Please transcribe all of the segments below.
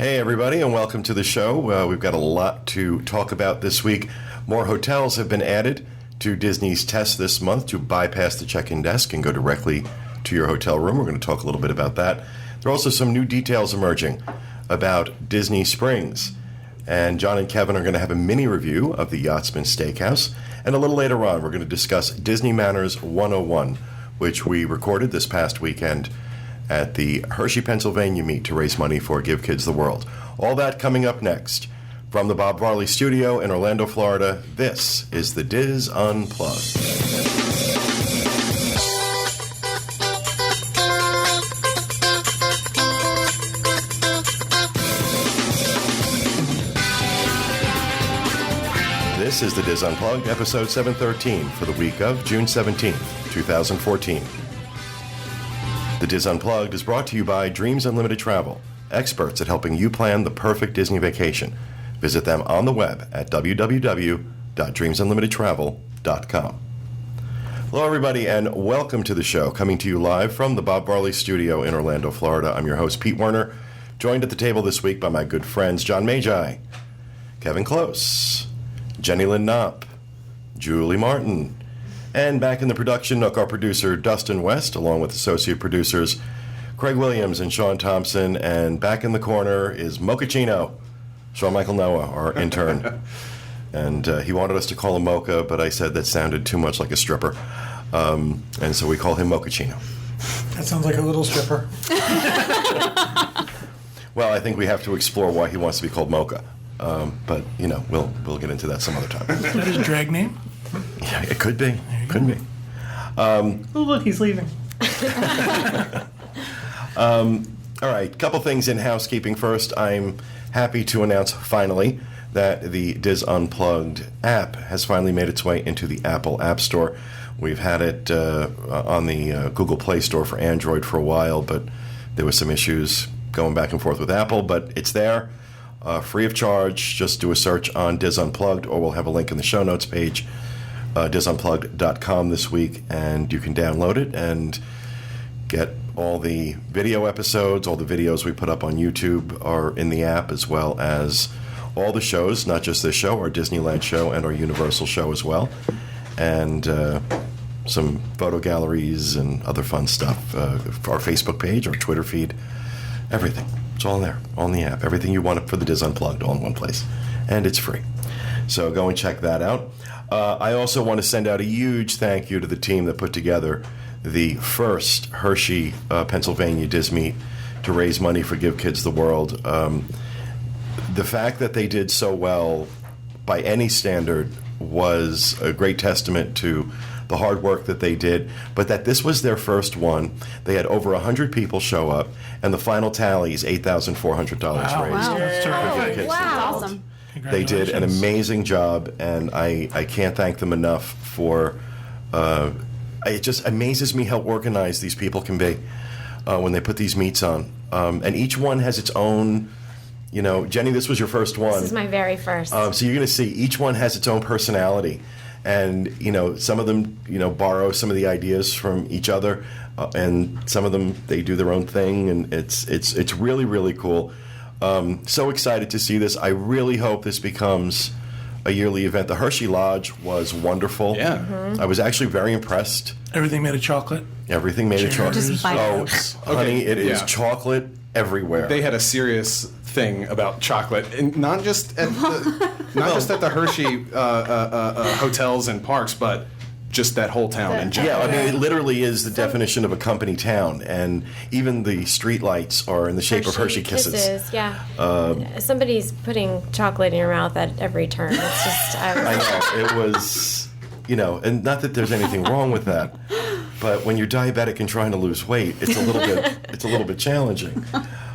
Hey, everybody, and welcome to the show. We've got a lot to talk about this week. More hotels have been added to Disney's test this month to bypass the check-in desk and go directly to your hotel room. We're going to talk a little bit about that. There are also some new details emerging about Disney Springs. And John and Kevin are going to have a mini review of the Yachtsman Steak House. And a little later on, we're going to discuss Disney Manners 101, which we recorded this past weekend at the Hershey, Pennsylvania meet to raise money for Give Kids the World. All that coming up next. From the Bob Varley studio in Orlando, Florida, this is the DIS Unplugged. This is the DIS Unplugged, episode 713 for the week of June 17th, 2014. The DIS Unplugged is brought to you by Dreams Unlimited Travel, experts at helping you plan the perfect Disney vacation. Visit them on the web at www.dreamsunlimitedtravel.com. Hello, everybody, and welcome to the show, coming to you live from the Bob Varley studio in Orlando, Florida. I'm your host, Pete Werner, joined at the table this week by my good friends John Magi, Kevin Close, Jenny Lynn Knopp, Julie Martin, and back in the production nook, our producer, Dustin West, along with associate producers, Craig Williams and Sean Thompson. And back in the corner is Mochaccino, Sean Michael Noah, our intern. And he wanted us to call him Mocha, but I said that sounded too much like a stripper. And so we call him Mochaccino. That sounds like a little stripper. Well, I think we have to explore why he wants to be called Mocha. But, you know, we'll get into that some other time. Is that his drag name? Yeah, it could be. Could be. Oh, look, he's leaving. All right, couple things in housekeeping first. I'm happy to announce finally that the DIS Unplugged app has finally made its way into the Apple App Store. We've had it on the Google Play Store for Android for a while, but there was some issues going back and forth with Apple, but it's there, free of charge. Just do a search on DIS Unplugged, or we'll have a link in the show notes page, disunplugged.com this week, and you can download it and get all the video episodes. All the videos we put up on YouTube are in the app, as well as all the shows, not just this show, our Disneyland show and our Universal show as well, and some photo galleries and other fun stuff. Our Facebook page, our Twitter feed, everything. It's all in there, all in the app. Everything you want for the DIS Unplugged, all in one place. And it's free. So go and check that out. I also want to send out a huge thank you to the team that put together the first Hershey, Pennsylvania DIS meet to raise money for Give Kids the World. The fact that they did so well by any standard was a great testament to the hard work that they did, but that this was their first one. They had over 100 people show up, and the final tally is $8,400 raised. Wow, that's terrific. Wow. Awesome. They did an amazing job, and I can't thank them enough for... it just amazes me how organized these people can be when they put these meets on. And each one has its own... You know, Jenny, this was your first one. This is my very first. So you're going to see each one has its own personality. And, you know, some of them, you know, borrow some of the ideas from each other. And some of them, they do their own thing. And it's really, really cool. So excited to see this. I really hope this becomes a yearly event. The Hershey Lodge was wonderful. Yeah. Mm-hmm. I was actually very impressed. Everything made of chocolate. Everything made of chocolate. Just bite Oh, it. honey, it is Yeah. chocolate everywhere. They had a serious thing about chocolate, and not just at the Hershey hotels and parks, but just that whole town in general. Yeah, I mean, it literally is the definition of a company town, and even the street lights are in the shape of Hershey Kisses. Yeah. Somebody's putting chocolate in your mouth at every turn. It's just... I know, it was, you know, and not that there's anything wrong with that, but when you're diabetic and trying to lose weight, it's a little bit challenging.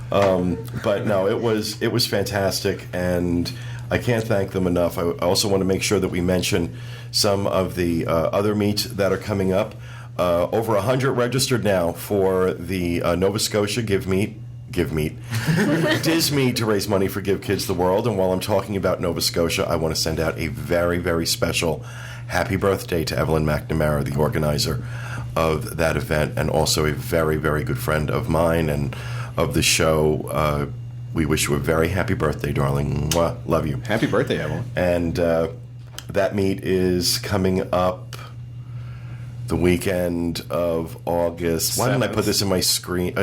But no, it was fantastic, and I can't thank them enough. I also want to make sure that we mention some of the other meets that are coming up. Over 100 registered now for the Nova Scotia Give Meet, DIS Meet to raise money for Give Kids the World. And while I'm talking about Nova Scotia, I want to send out a very, very special happy birthday to Evelyn McNamara, the organizer of that event, and also a very, very good friend of mine and of the show. we wish you a very happy birthday, darling. Mwah. Love you. Happy birthday, Evelyn. And that meet is coming up the weekend of August. Why didn't I put this in my script?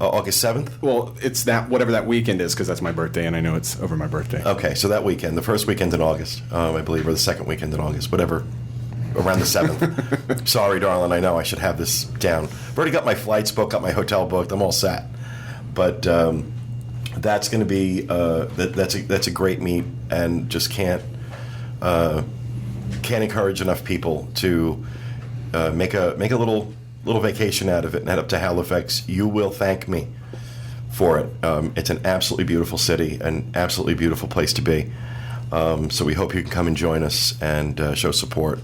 August 7th? Well, it's that whatever that weekend is, because that's my birthday, and I know it's over my birthday. Okay, so that weekend, the first weekend in August, I believe, or the second weekend in August, whatever, around the 7th. Sorry, darling, I know I should have this down. I've already got my flights booked, got my hotel booked, I'm all set. But that's going to be, that's a great meet, and just can't encourage enough people to make a little vacation out of it and head up to Halifax. You will thank me for it. It's an absolutely beautiful city, an absolutely beautiful place to be. So we hope you can come and join us and show support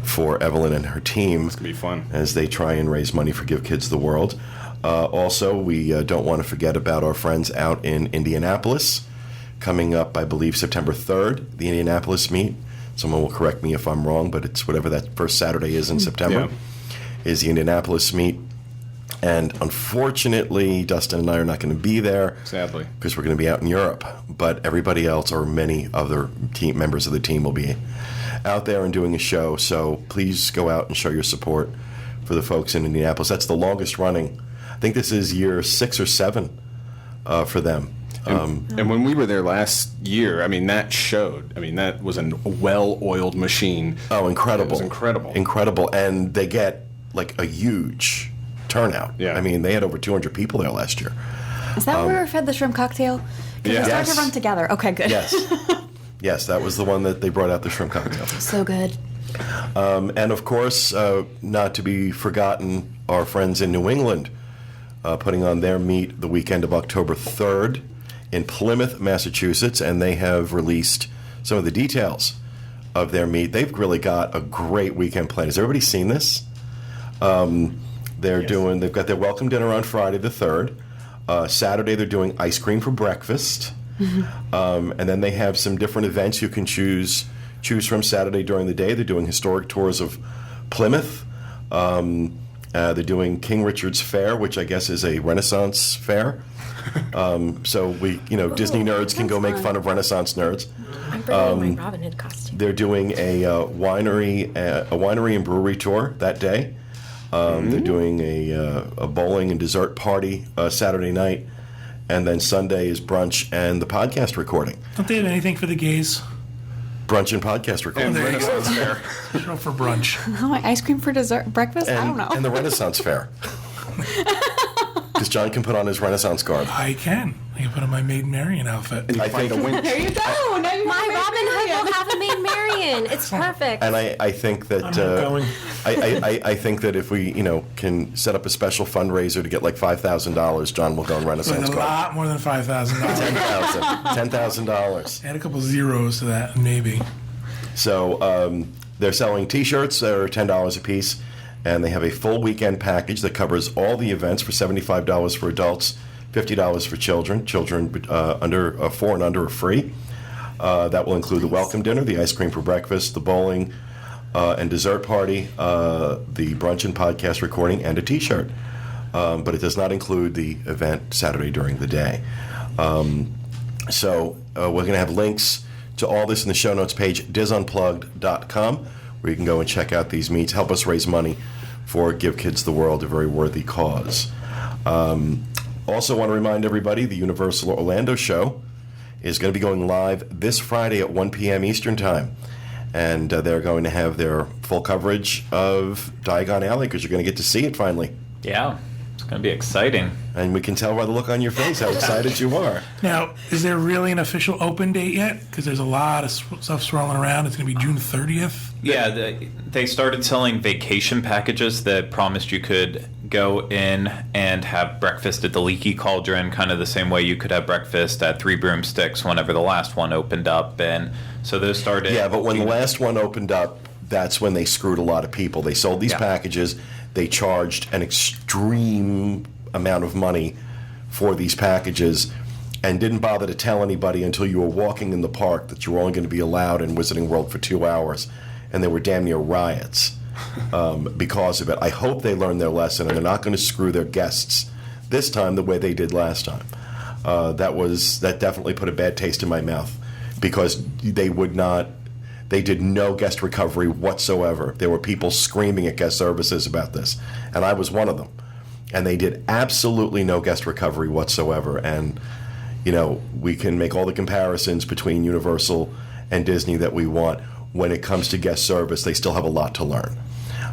for Evelyn and her team. It's going to be fun. As they try and raise money for Give Kids the World. Also, we don't want to forget about our friends out in Indianapolis. Coming up, I believe, September 3rd, the Indianapolis meet. Someone will correct me if I'm wrong, but it's whatever that first Saturday is in September. Yeah. Is the Indianapolis meet. And unfortunately, Dustin and I are not going to be there. Sadly. Because we're going to be out in Europe. But everybody else, or many other team members of the team, will be out there and doing a show. So please go out and show your support for the folks in Indianapolis. That's the longest running. I think this is year 6 or 7 for them. And when we were there last year, I mean, that showed. I mean, that was a well-oiled machine. Oh, incredible. It was incredible. Incredible. And they get like a huge turnout. Yeah. I mean, they had over 200 people there last year. Is that where we fed the shrimp cocktail? Because Yeah. we started Yes. to run together. Okay, good. Yes. Yes, that was the one that they brought out, the shrimp cocktail. So good. And of course, not to be forgotten, our friends in New England putting on their meet the weekend of October 3rd in Plymouth, Massachusetts, and they have released some of the details of their meet. They've really got a great weekend planned. Has everybody seen this? They've got their welcome dinner on Friday the 3rd. Saturday they're doing ice cream for breakfast. And then they have some different events you can choose from Saturday during the day. They're doing historic tours of Plymouth. They're doing King Richard's Fair, which I guess is a Renaissance fair. So Disney nerds can go make fun of Renaissance nerds. I'm bringing my Robin Hood costume. They're doing a winery and brewery tour that day. They're doing a bowling and dessert party Saturday night, and then Sunday is brunch and the podcast recording. Don't they have anything for the gays? Brunch and podcast recording. And There you go. Renaissance Fair. Show for brunch. Oh, ice cream for dessert, breakfast? I don't know. And the Renaissance Fair. Because John can put on his Renaissance garb. I can put on my Maid Marian outfit. I think, There you go. Now you My Robin Hood will have a Maid Marian. It's perfect. and I think that I'm not going. I think that if we can set up a special fundraiser to get like $5,000, John will go in Renaissance Like a garb. lot more than $5,000. $10,000. Add a couple zeros to that, maybe. So they're selling T-shirts that are $10 a piece, and they have a full weekend package that covers all the events for $75 for adults, $50 for children. Children under 4 and under are free. That will include the welcome dinner, the ice cream for breakfast, the bowling and dessert party, the brunch and podcast recording, and a T-shirt. But it does not include the event Saturday during the day. So we're going to have links to all this in the show notes page, disunplugged.com, where you can go and check out these meets. Help us raise money for Give Kids the World, a very worthy cause. Also want to remind everybody, the Universal Orlando show is going to be going live this Friday at 1 p.m. Eastern Time. And they're going to have their full coverage of Diagon Alley, because you're going to get to see it finally. Yeah, it's going to be exciting. And we can tell by the look on your face how excited you are. Now, is there really an official open date yet? Because there's a lot of stuff swirling around. It's going to be June 30th. Yeah, they started selling vacation packages that promised you could go in and have breakfast at the Leaky Cauldron, kind of the same way you could have breakfast at Three Broomsticks whenever the last one opened up. And so those started... Yeah, but when the last one opened up, that's when they screwed a lot of people. They sold these packages. They charged an extreme amount of money for these packages and didn't bother to tell anybody until you were walking in the park that you were only going to be allowed in Wizarding World for 2 hours. And there were damn near riots because of it. I hope they learned their lesson and they're not going to screw their guests this time the way they did last time. that definitely put a bad taste in my mouth, because they did no guest recovery whatsoever. There were people screaming at guest services about this, and I was one of them. And they did absolutely no guest recovery whatsoever. And, we can make all the comparisons between Universal and Disney that we want. When it comes to guest service, they still have a lot to learn.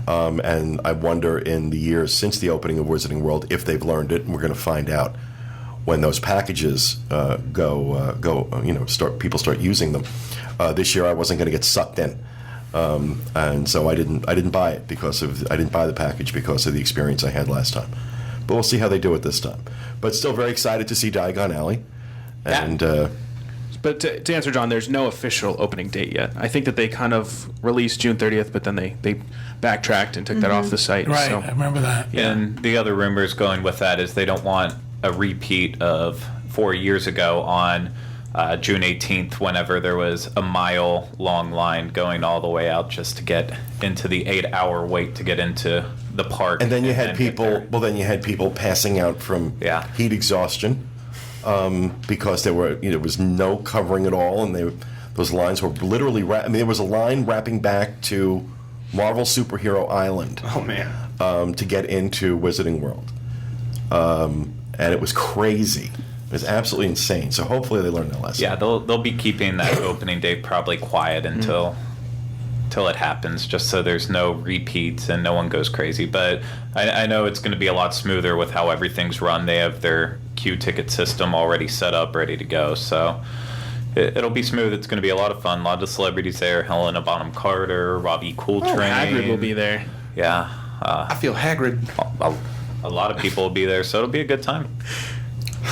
And I wonder, in the years since the opening of Wizarding World, if they've learned it, and we're going to find out when those packages people start using them. This year, I wasn't going to get sucked in, and so I didn't buy it I didn't buy the package because of the experience I had last time. But we'll see how they do it this time. But still very excited to see Diagon Alley, and. But to answer John, there's no official opening date yet. I think that they kind of released June 30th, but then they backtracked and took that off the site. Right, so. I remember that. Yeah. And the other rumors going with that is they don't want a repeat of 4 years ago on June 18th, whenever there was a mile-long line going all the way out just to get into the 8-hour wait to get into the park. And then you had people. Well, then you had people passing out from heat exhaustion. Because there was no covering at all, and those lines were literally. There was a line wrapping back to Marvel Superhero Island. Oh man! To get into Wizarding World, and it was crazy. It was absolutely insane. So hopefully they learned that lesson. Yeah, they'll be keeping that opening date probably quiet until it happens, just so there's no repeats and no one goes crazy. But I know it's going to be a lot smoother with how everything's run. They have their queue ticket system already set up, ready to go. So it'll be smooth. It's going to be a lot of fun. A lot of celebrities there. Helena Bonham Carter, Robbie Coltrane. Hagrid will be there. Yeah. I feel Hagrid. A lot of people will be there, so it'll be a good time.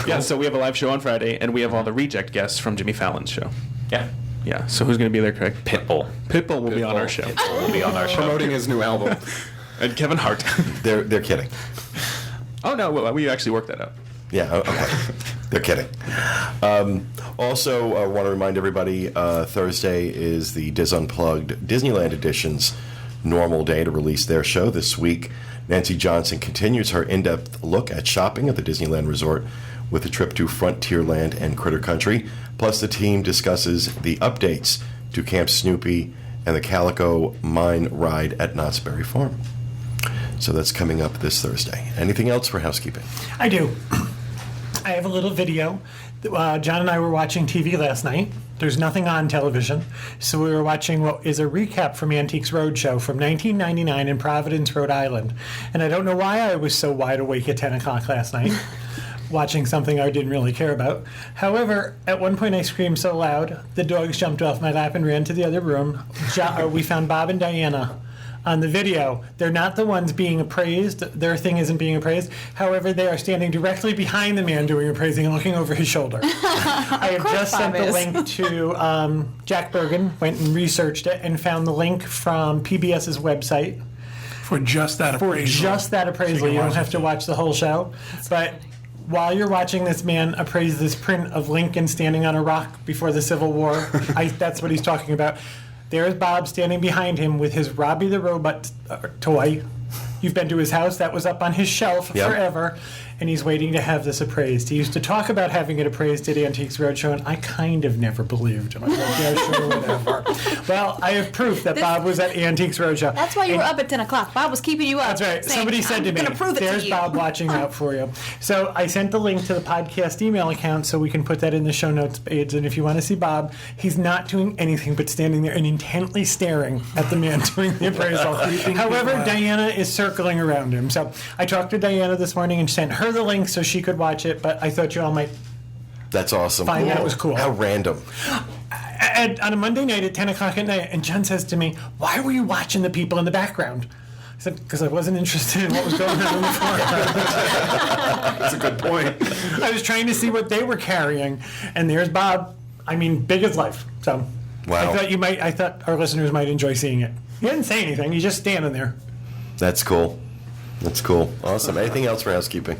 Yeah, so we have a live show on Friday, and we have all the reject guests from Jimmy Fallon's show. Yeah. Yeah, so who's going to be there, Craig? Pitbull. Pitbull will be on our show. Pitbull will be on our show. Promoting his new album. And Kevin Hart. They're kidding. Oh, no, we actually worked that out. Yeah, okay. They're kidding. Also, I want to remind everybody, Thursday is the DIS Unplugged Disneyland Edition's normal day to release their show. This week, Nancy Johnson continues her in-depth look at shopping at the Disneyland Resort with a trip to Frontierland and Critter Country. Plus, the team discusses the updates to Camp Snoopy and the Calico Mine Ride at Knott's Berry Farm. So that's coming up this Thursday. Anything else for housekeeping? I do. I have a little video. John and I were watching TV last night. There's nothing on television. So we were watching what is a recap from Atiques Roadshow from 1999 in Providence, Rhode Island. And I don't know why I was so wide awake at 10 o'clock last night, watching something I didn't really care about. However, at one point I screamed so loud, the dogs jumped off my lap and ran to the other room. We found Bob and Diana on the video. They're not the ones being appraised. Their thing isn't being appraised. However, they are standing directly behind the man doing appraising and looking over his shoulder. I have just sent the link to Jack Bergen, went and researched it and found the link from PBS's website. For just that appraisal. For just that appraisal. You don't have to watch the whole show. But while you're watching this man appraise this print of Lincoln standing on a rock before the Civil War, that's what he's talking about. There's Bob standing behind him with his Robbie the Robot toy. You've been to his house. That was up on his shelf forever. And he's waiting to have this appraised. He used to talk about having it appraised at Antiques Roadshow, and I kind of never believed him. I was like, yeah, sure, whatever. Well, I have proof that Bob was at Antiques Roadshow. That's why you were up at 10 o'clock. Bob was keeping you up. That's right. Saying, Somebody said to me, there's Bob watching out for you. So I sent the link to the podcast email account so we can put that in the show notes page. And if you want to see Bob, he's not doing anything but standing there and intently staring at the man doing the appraisal. However, Diana is circling around him. So I talked to Diana this morning and sent her the link so she could watch it, but I thought you all might. That's awesome. Find that it was cool. How random. On a Monday night at 10 o'clock at night, and Jen says to me, why were you watching the people in the background? I said, because I wasn't interested in what was going on before. That's a good point. I was trying to see what they were carrying, and there's Bob. I mean, big as life. So wow. I thought our listeners might enjoy seeing it. He didn't say anything. He's just standing there. That's cool. That's cool. Awesome. Anything else for housekeeping?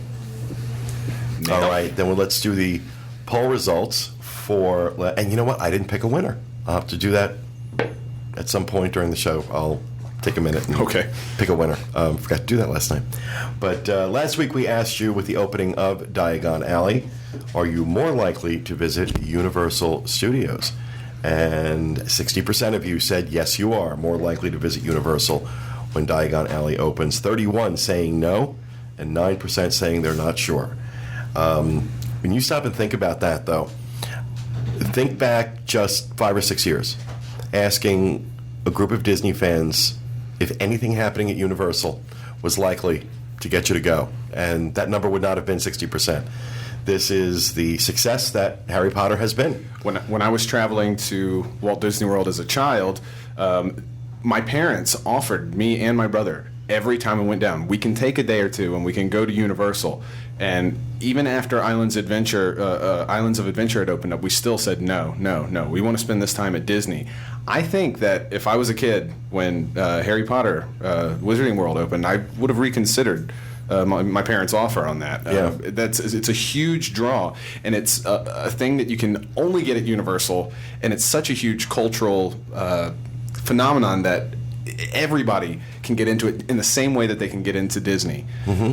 No. All right, then let's do the poll results and you know what? I didn't pick a winner. I'll have to do that at some point during the show. I'll take a minute and pick a winner. Forgot to do that last night. But last week we asked you, with the opening of Diagon Alley, are you more likely to visit Universal Studios? And 60% of you said yes, you are more likely to visit Universal when Diagon Alley opens. 31 saying no, and 9% saying they're not sure. When you stop and think about that, though, think back just 5 or 6 years, asking a group of Disney fans if anything happening at Universal was likely to get you to go, and that number would not have been 60%. This is the success that Harry Potter has been. When I was traveling to Walt Disney World as a child, my parents offered me and my brother, every time we went down, we can take a day or two and we can go to Universal. And even after Islands of Adventure had opened up, we still said no. We want to spend this time at Disney. I think that if I was a kid when Harry Potter Wizarding World opened, I would have reconsidered my parents' offer on that. It's a huge draw, and it's a thing that you can only get at Universal, and it's such a huge cultural phenomenon that everybody can get into it in the same way that they can get into Disney.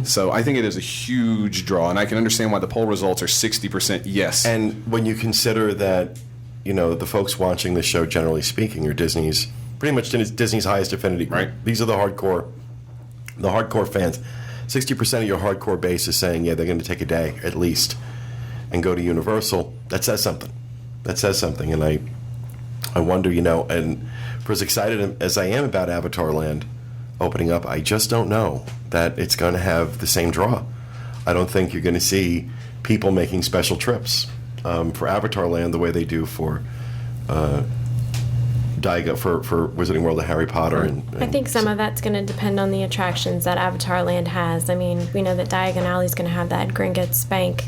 So I think it is a huge draw, and I can understand why the poll results are 60% yes. And when you consider that, the folks watching this show, generally speaking, are Disney's highest affinity group. Right. These are the hardcore fans. 60% of your hardcore base is saying, yeah, they're going to take a day at least and go to Universal. That says something. And I wonder, and for as excited as I am about Avatar Land opening up, I just don't know that it's going to have the same draw. I don't think you're going to see people making special trips for Avatar Land the way they do for Wizarding World of Harry Potter. And I think some of that's going to depend on the attractions that Avatar Land has. I mean, we know that Diagon Alley is going to have that Gringotts Bank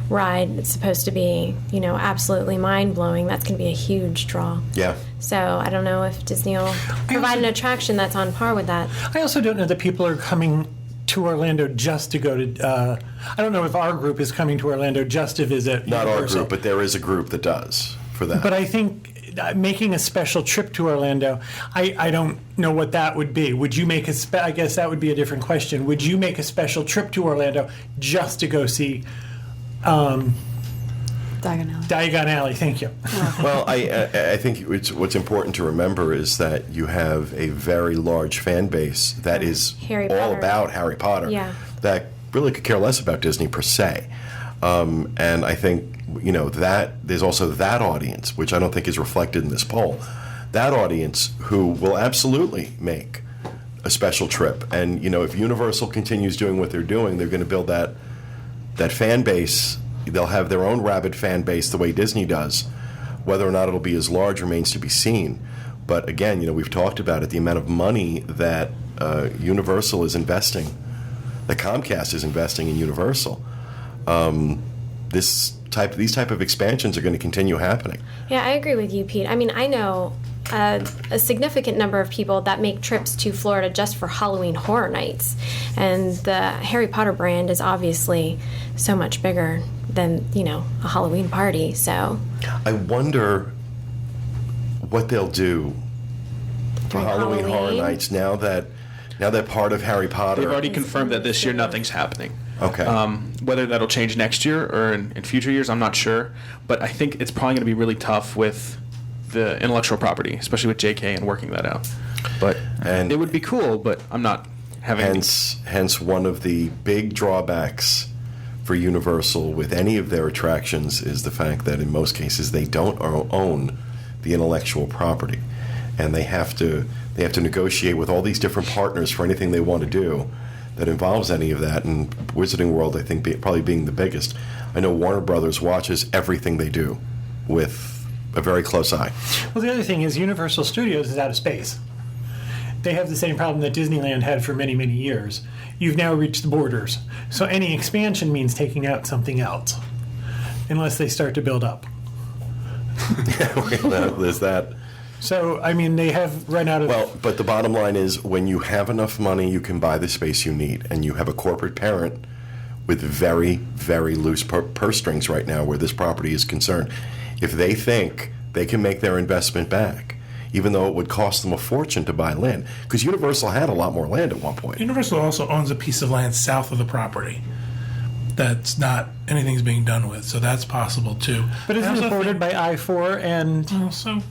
ride. It's supposed to be, absolutely mind-blowing. That's going to be a huge draw. Yeah. So I don't know if Disney will provide an attraction that's on par with that. I also don't know that people are coming to Orlando just to go to. I don't know if our group is coming to Orlando just to visit. Not Universal. our group, but there is a group that does for that. But I think making a special trip to Orlando, I don't know what that would be. Would you make I guess that would be a different question. Would you make a special trip to Orlando just to go see Diagon Alley? Thank you. Well, I think what's important to remember is that you have a very large fan base that is all about Harry Potter. Yeah. That really could care less about Disney per se. And I think, that there's also that audience, which I don't think is reflected in this poll, that audience who will absolutely make a special trip. And, if Universal continues doing what they're doing, they're going to build that fan base. They'll have their own rabid fan base the way Disney does. Whether or not it'll be as large remains to be seen. But again, we've talked about it, the amount of money that Universal is investing, that Comcast is investing in Universal. These type of expansions are going to continue happening. Yeah, I agree with you, Pete. I mean, I know a significant number of people that make trips to Florida just for Halloween Horror Nights. And the Harry Potter brand is obviously so much bigger than, a Halloween party. So I wonder what they'll do for Halloween Horror Nights now that part of Harry Potter. They've already confirmed that this year nothing's happening. Okay. Whether that'll change next year or in future years, I'm not sure. But I think it's probably going to be really tough with the intellectual property, especially with JK and working that out. But it would be cool, but I'm not having. Hence, one of the big drawbacks for Universal with any of their attractions is the fact that in most cases they don't own the intellectual property, and they have to negotiate with all these different partners for anything they want to do that involves any of that. And Wizarding World, I think, probably being the biggest. I know Warner Brothers watches everything they do with a very close eye. Well, the other thing is Universal Studios is out of space. They have the same problem that Disneyland had for many, many years. You've now reached the borders. So any expansion means taking out something else, unless they start to build up. There's that. So, I mean, they have run out of... Well, but the bottom line is when you have enough money, you can buy the space you need. And you have a corporate parent with very, very loose purse strings right now where this property is concerned. If they think they can make their investment back, even though it would cost them a fortune to buy land. Because Universal had a lot more land at one point. Universal also owns a piece of land south of the property that's not anything's being done with, so that's possible too. But isn't it bordered by I-4 and... Also,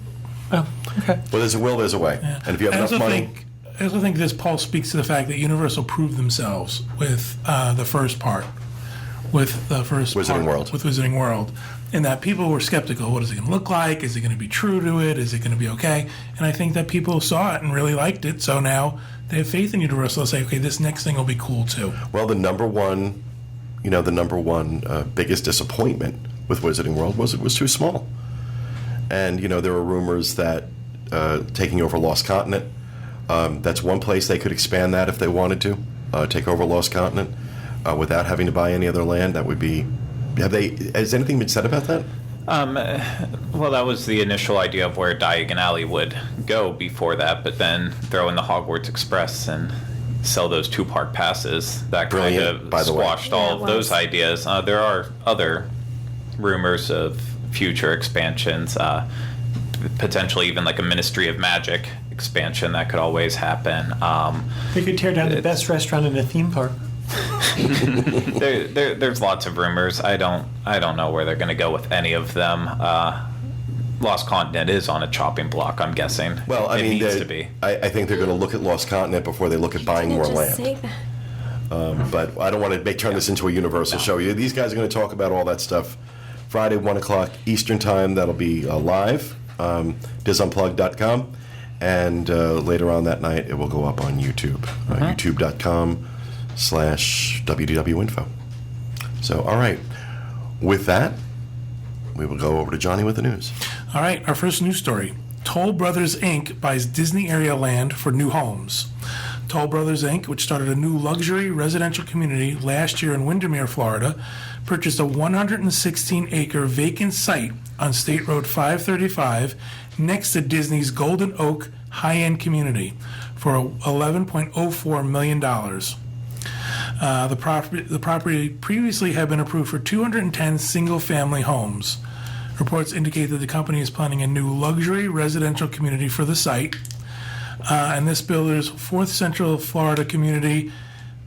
Oh, okay. Well, there's a will, there's a way. yeah. And if you have enough money... I also think this poll speaks to the fact that Universal proved themselves with the first part, with the first Wizarding part, World. with Wizarding World, in that people were skeptical. What is it going to look like? Is it going to be true to it? Is it going to be okay? And I think that people saw it and really liked it, so now they have faith in Universal to say, okay, this next thing will be cool too. Well, the number one biggest disappointment with Wizarding World was it was too small. And, there were rumors that taking over Lost Continent, that's one place they could expand that if they wanted to, take over Lost Continent without having to buy any other land. That would be... Has anything been said about that? Well, that was the initial idea of where Diagon Alley would go before that, but then throw in the Hogwarts Express and sell those 2-park passes. That Brilliant, kind by of the way. squashed all of those ideas. There are other rumors of future expansions, potentially even like a Ministry of Magic expansion that could always happen. They could tear down the best restaurant in a theme park. There's lots of rumors. I don't know where they're going to go with any of them. Lost Continent is on a chopping block, I'm guessing. Well, it needs to be. I think they're going to look at Lost Continent before they look at buying more land. But I don't want to turn this into a Universal show. These guys are going to talk about all that stuff Friday, 1 o'clock Eastern Time. That'll be live, disunplugged.com. And later on that night, it will go up on YouTube, youtube.com/WDWinfo. So, all right. With that, we will go over to Johnny with the news. All right, our first news story. Toll Brothers, Inc. buys Disney area land for new homes. Toll Brothers, Inc., which started a new luxury residential community last year in Windermere, Florida, purchased a 116-acre vacant site on State Road 535 next to Disney's Golden Oak high-end community for $11.04 million. The property previously had been approved for 210 single-family homes. Reports indicate that the company is planning a new luxury residential community for the site, and this builder's fourth Central Florida community.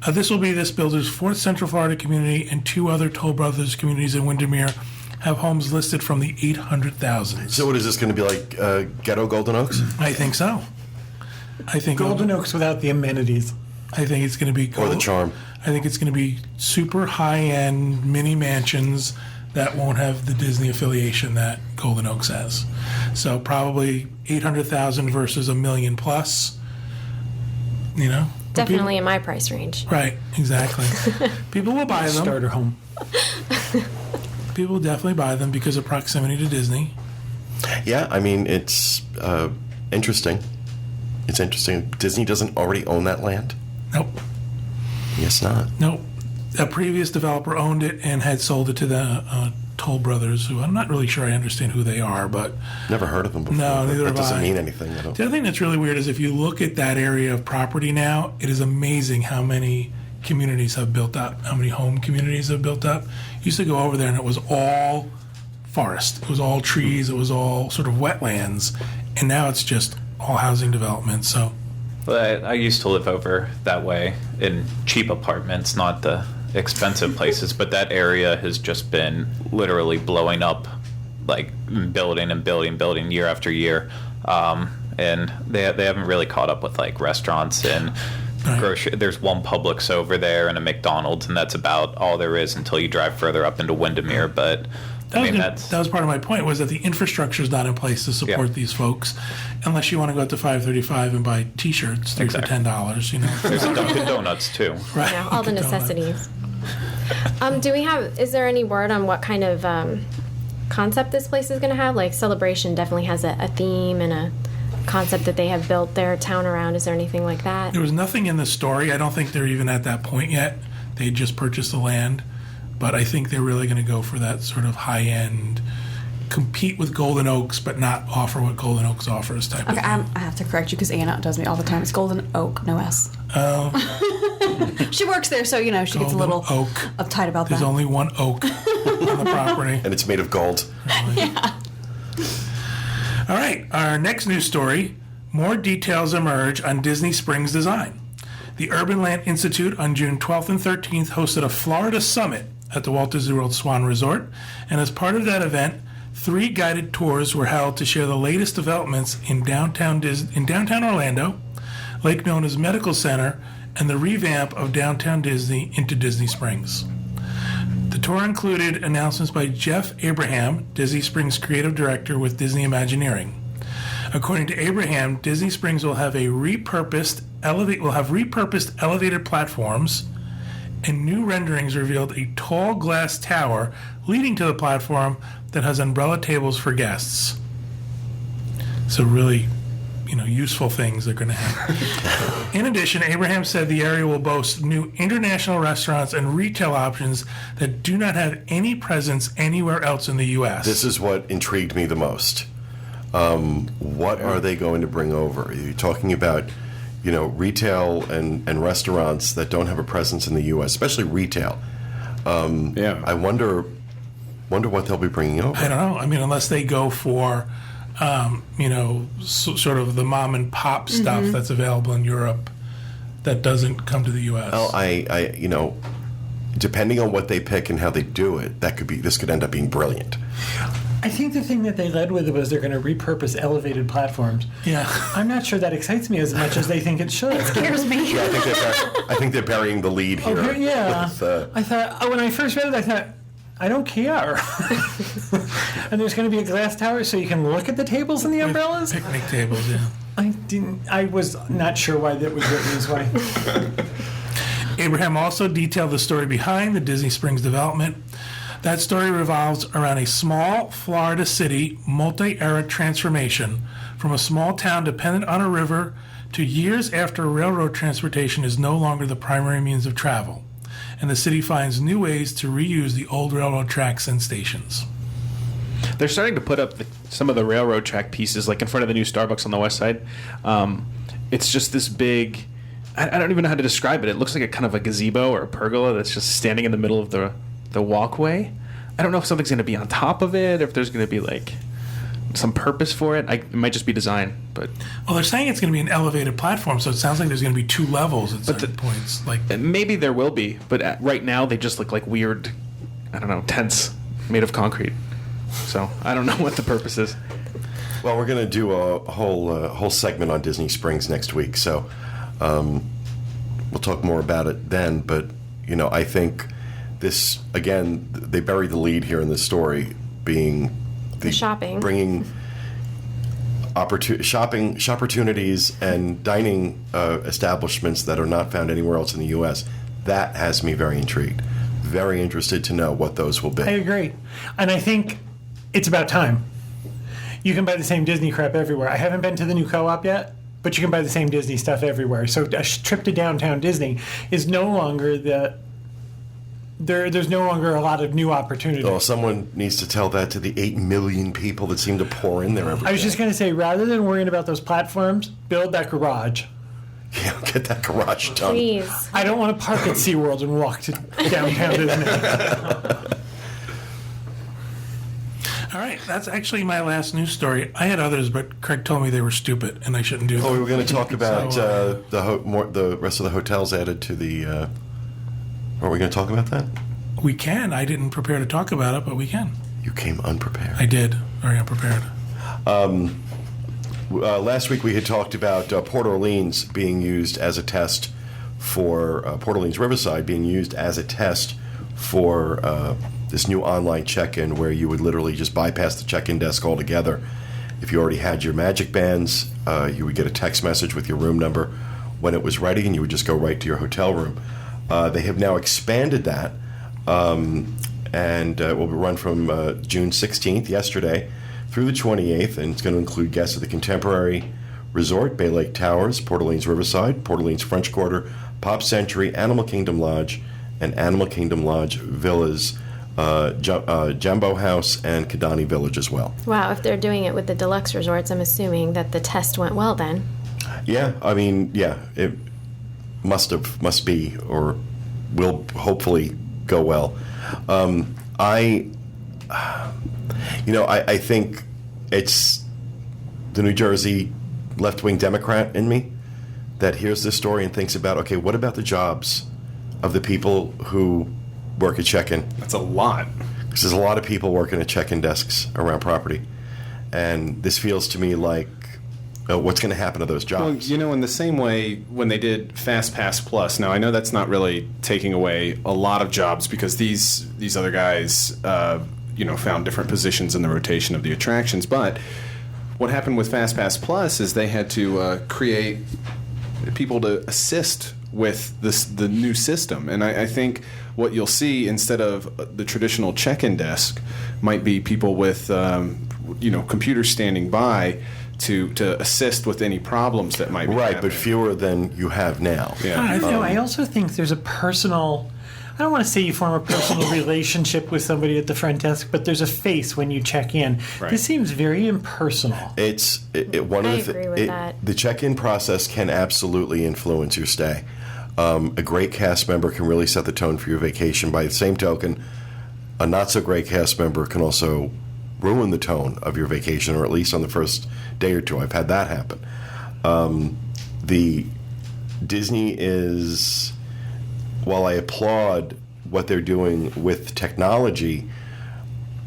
This will be this builder's fourth Central Florida community, and 2 other Toll Brothers communities in Windermere have homes listed from the 800,000s. So what is this going to be like, Ghetto Golden Oaks? I think so. I think Golden Oaks without the amenities. I think it's going to be Or the charm? I think it's going to be super high-end mini mansions that won't have the Disney affiliation that Golden Oaks has. So probably 800,000 versus $1 million plus. Definitely in my price range. Right, exactly. People will buy them. Starter home. People will definitely buy them because of proximity to Disney. Yeah, I mean, it's interesting. It's interesting. Disney doesn't already own that land? Nope. Yes, not. Nope. A previous developer owned it and had sold it to the Toll Brothers, who I'm not really sure I understand who they are, but... Never heard of them before. No, neither that have doesn't I. mean anything. The other thing that's really weird is if you look at that area of property now, it is amazing how many communities have built up, how many home communities have built up. You used to go over there and it was all forest. It was all trees. It was all sort of wetlands. And now it's just all housing development. So, Well, I used to live over that way in cheap apartments, not the expensive places, but that area has just been literally blowing up, like building and building year after year. And they haven't really caught up with like restaurants and grocery. There's one Publix over there and a McDonald's, and that's about all there is until you drive further up into Windermere. But that was part of my point, was that the infrastructure is not in place to support these folks, unless you want to go out to 535 and buy T-shirts for $10. There's a Dunkin' Donuts too. Right. All the necessities. Is there any word on what kind of concept this place is going to have? Like Celebration definitely has a theme and a concept that they have built their town around. Is there anything like that? There was nothing in the story. I don't think they're even at that point yet. They just purchased the land. But I think they're really going to go for that sort of high-end, compete with Golden Oaks, but not offer what Golden Oaks offers type of thing. I have to correct you because Anna does me all the time. It's Golden Oak, no S. Oh. She works there, so, she gets a little uptight about There's that. only one oak on the property. And it's made of gold. Really. Yeah. All right, our next news story. More details emerge on Disney Springs design. The Urban Land Institute on June 12th and 13th hosted a Florida summit at the Walt Disney World Swan Resort, and as part of that event, 3 guided tours were held to share the latest developments in downtown Orlando, Lake Nona's Medical Center, and the revamp of downtown Disney into Disney Springs. The tour included announcements by Jeff Abraham, Disney Springs creative director with Disney Imagineering. According to Abraham, Disney Springs will have repurposed elevated platforms, and new renderings revealed a tall glass tower leading to the platform that has umbrella tables for guests. So really, useful things they're going to have. In addition, Abraham said the area will boast new international restaurants and retail options that do not have any presence anywhere else in the U.S. This is what intrigued me the most. What are they going to bring over? Are you talking about, retail and restaurants that don't have a presence in the U.S., especially retail? I wonder what they'll be bringing over. I don't know. I mean, unless they go for, sort of the mom and pop stuff that's available in Europe that doesn't come to the U.S. Well, depending on what they pick and how they do it, this could end up being brilliant. I think the thing that they led with was they're going to repurpose elevated platforms. Yeah. I'm not sure that excites me as much as they think it should. It scares me. Yeah, I think they're burying the lead here. Okay, yeah. With, I thought, when I first read it, I thought, I don't care. And there's going to be a glass tower so you can look at the tables and the umbrellas? Picnic tables, yeah. I was not sure why that was written this way. Abraham also detailed the story behind the Disney Springs development. That story revolves around a small Florida city multi-era transformation from a small town dependent on a river to years after railroad transportation is no longer the primary means of travel, and the city finds new ways to reuse the old railroad tracks and stations. They're starting to put up some of the railroad track pieces, like in front of the new Starbucks on the west side. It's just this big, I don't even know how to describe it. It looks like a kind of a gazebo or a pergola that's just standing in the middle of the walkway. I don't know if something's going to be on top of it, or if there's going to be like some purpose for it. It might just be design, but well, they're saying it's going to be an elevated platform, so it sounds like there's going to be 2 levels at certain points. Like maybe there will be, but right now they just look like weird, tents made of concrete. So I don't know what the purpose is. Well, we're going to do a whole segment on Disney Springs next week, so we'll talk more about it then. But I think. This again, they buried the lead here in this story, being the shopping, bringing shopping opportunities and dining establishments that are not found anywhere else in the U.S. That has me very intrigued, very interested to know what those will be. I agree, and I think it's about time. You can buy the same Disney crap everywhere. I haven't been to the new Co-op yet, but you can buy the same Disney stuff everywhere. So a trip to downtown Disney is no longer there's no longer a lot of new opportunities. Oh, someone needs to tell that to the 8 million people that seem to pour in there every day. I was just going to say, rather than worrying about those platforms, build that garage. Yeah, get that garage done. Please. I don't want to park at SeaWorld and walk to downtown Disney. All right, that's actually my last news story. I had others, but Craig told me they were stupid, and I shouldn't do them. Oh, we were going to talk about the rest of the hotels added to the... Are we going to talk about that? We can. I didn't prepare to talk about it, but we can. You came unprepared. I did. Very unprepared. Last week we had talked about Port Orleans being used as a test for Port Orleans Riverside being used as a test for this new online check-in where you would literally just bypass the check-in desk altogether. If you already had your Magic Bands, you would get a text message with your room number when it was ready, and you would just go right to your hotel room. They have now expanded that, and it will run from June 16th, yesterday, through the 28th, and it's going to include guests at the Contemporary Resort, Bay Lake Towers, Port Orleans Riverside, Port Orleans French Quarter, Pop Century, Animal Kingdom Lodge, and Animal Kingdom Lodge Villas, Jambo House, and Kidani Village as well. Wow, if they're doing it with the deluxe resorts, I'm assuming that the test went well then. Yeah, I mean, yeah, it must be, or will hopefully go well. I think it's the New Jersey left-wing Democrat in me that hears this story and thinks about, okay, what about the jobs of the people who work at check-in? That's a lot. Because there's a lot of people working at check-in desks around property. And this feels to me like, what's going to happen to those jobs? Well, in the same way when they did FastPass Plus, now I know that's not really taking away a lot of jobs because these other guys, found different positions in the rotation of the attractions. But what happened with FastPass Plus is they had to create people to assist with the new system. And I think what you'll see instead of the traditional check-in desk might be people with, computers standing by to assist with any problems that might be right, happening. but fewer than you have now. Yeah. I also think there's a personal, I don't want to say you form a personal relationship with somebody at the front desk, but there's a face when you check in. Right. This seems very impersonal. One of the check-in process can absolutely influence your stay. A great cast member can really set the tone for your vacation. By the same token, a not-so-great cast member can also ruin the tone of your vacation, or at least on the first day or two. I've had that happen. The Disney is, while I applaud what they're doing with technology,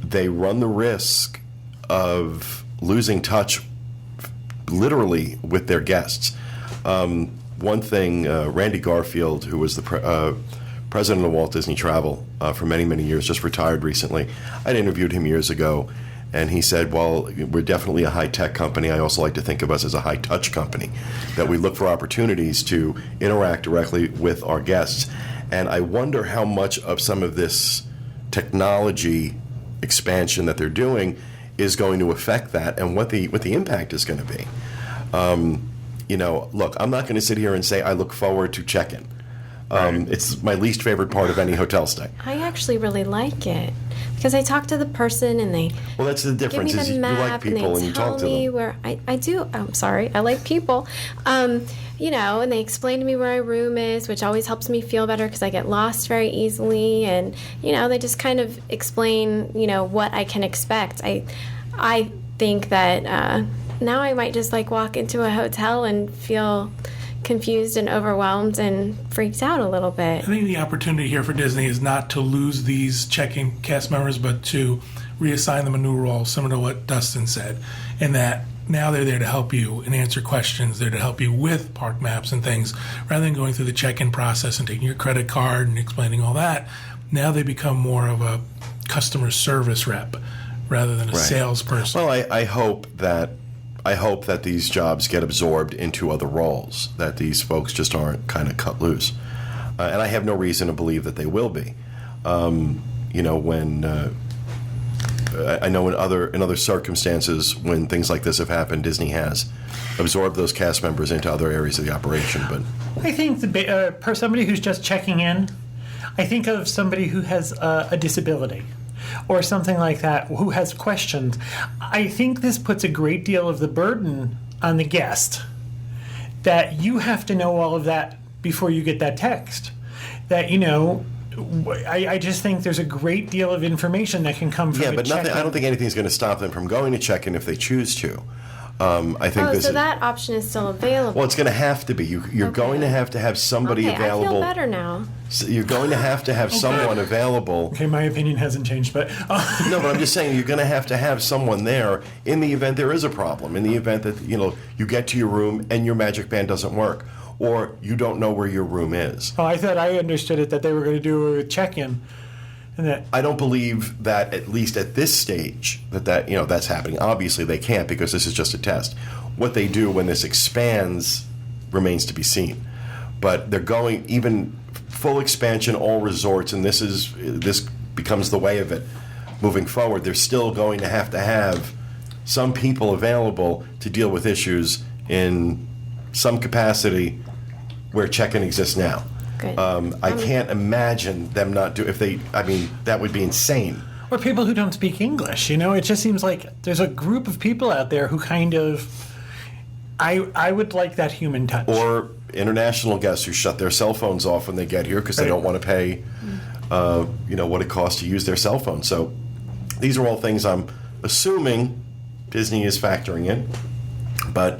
they run the risk of losing touch literally with their guests. One thing, Randy Garfield, who was the president of Walt Disney Travel for many, many years, just retired recently. I'd interviewed him years ago, and he said, well, we're definitely a high-tech company. I also like to think of us as a high-touch company, that we look for opportunities to interact directly with our guests. And I wonder how much of some of this technology expansion that they're doing is going to affect that, and what the impact is going to be. Look, I'm not going to sit here and say I look forward to check-in. It's my least favorite part of any hotel stay. I actually really like it because I talk to the person and they that's the difference. give me Is the you map like people and and they you tell talk to me them. where I do. I'm sorry, I like people. And they explain to me where my room is, which always helps me feel better because I get lost very easily. And they just kind of explain what I can expect. I think that now I might just walk into a hotel and feel confused and overwhelmed and freaked out a little bit. I think the opportunity here for Disney is not to lose these check-in cast members, but to reassign them a new role, similar to what Dustin said, in that now they're there to help you and answer questions. They're to help you with park maps and things, rather than going through the check-in process and taking your credit card and explaining all that. Now they become more of a customer service rep rather than a salesperson. Well, I hope that these jobs get absorbed into other roles, that these folks just aren't kind of cut loose. And I have no reason to believe that they will be. I know in other circumstances when things like this have happened, Disney has absorbed those cast members into other areas of the operation. But I think for somebody who's just checking in, I think of somebody who has a disability or something like that, who has questions. I think this puts a great deal of the burden on the guest, that you have to know all of that before you get that text. That, I just think there's a great deal of information that can come from but check-in. I don't think anything's going to stop them from going to check-in if they choose to. I think so that option is still available. Well, it's going to have to be. You're going to have somebody available. I feel better now. So you're going to have someone available. Okay, my opinion hasn't changed, but no, but I'm just saying you're going to have someone there in the event there is a problem. In the event that you get to your room and your magic band doesn't work, or you don't know where your room is. Oh, I thought I understood it that they were going to do a check-in. I don't believe that, at least at this stage, that's happening. Obviously, they can't, because this is just a test. What they do when this expands remains to be seen. But they're going even full expansion, all resorts, and this becomes the way of it moving forward. They're still going to have some people available to deal with issues in some capacity where check-in exists now. I can't imagine them not do that would be insane. Or people who don't speak English. It just seems like there's a group of people out there who kind of, I would like that human touch. Or international guests who shut their cell phones off when they get here because they don't want to pay, what it costs to use their cell phone. So these are all things I'm assuming Disney is factoring in. But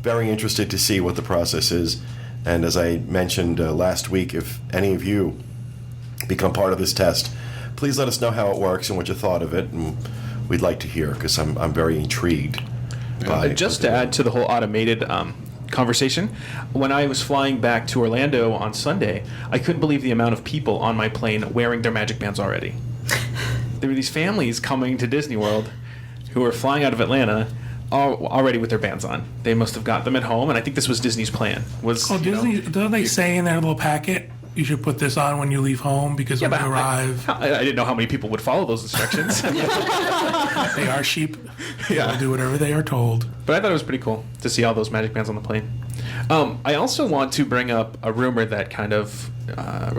very interested to see what the process is. And as I mentioned last week, if any of you become part of this test, please let us know how it works and what you thought of it. And we'd like to hear, because I'm very intrigued. Just to add to the whole automated conversation, when I was flying back to Orlando on Sunday, I couldn't believe the amount of people on my plane wearing their Magic Bands already. There were these families coming to Disney World who were flying out of Atlanta already with their bands on. They must have got them at home, and I think this was Disney's plan. Disney, don't they say in their little packet, you should put this on when you leave home, because when you arrive... I didn't know how many people would follow those instructions. They are sheep. They'll do whatever they are told. But I thought it was pretty cool to see all those Magic Bands on the plane. I also want to bring up a rumor that kind of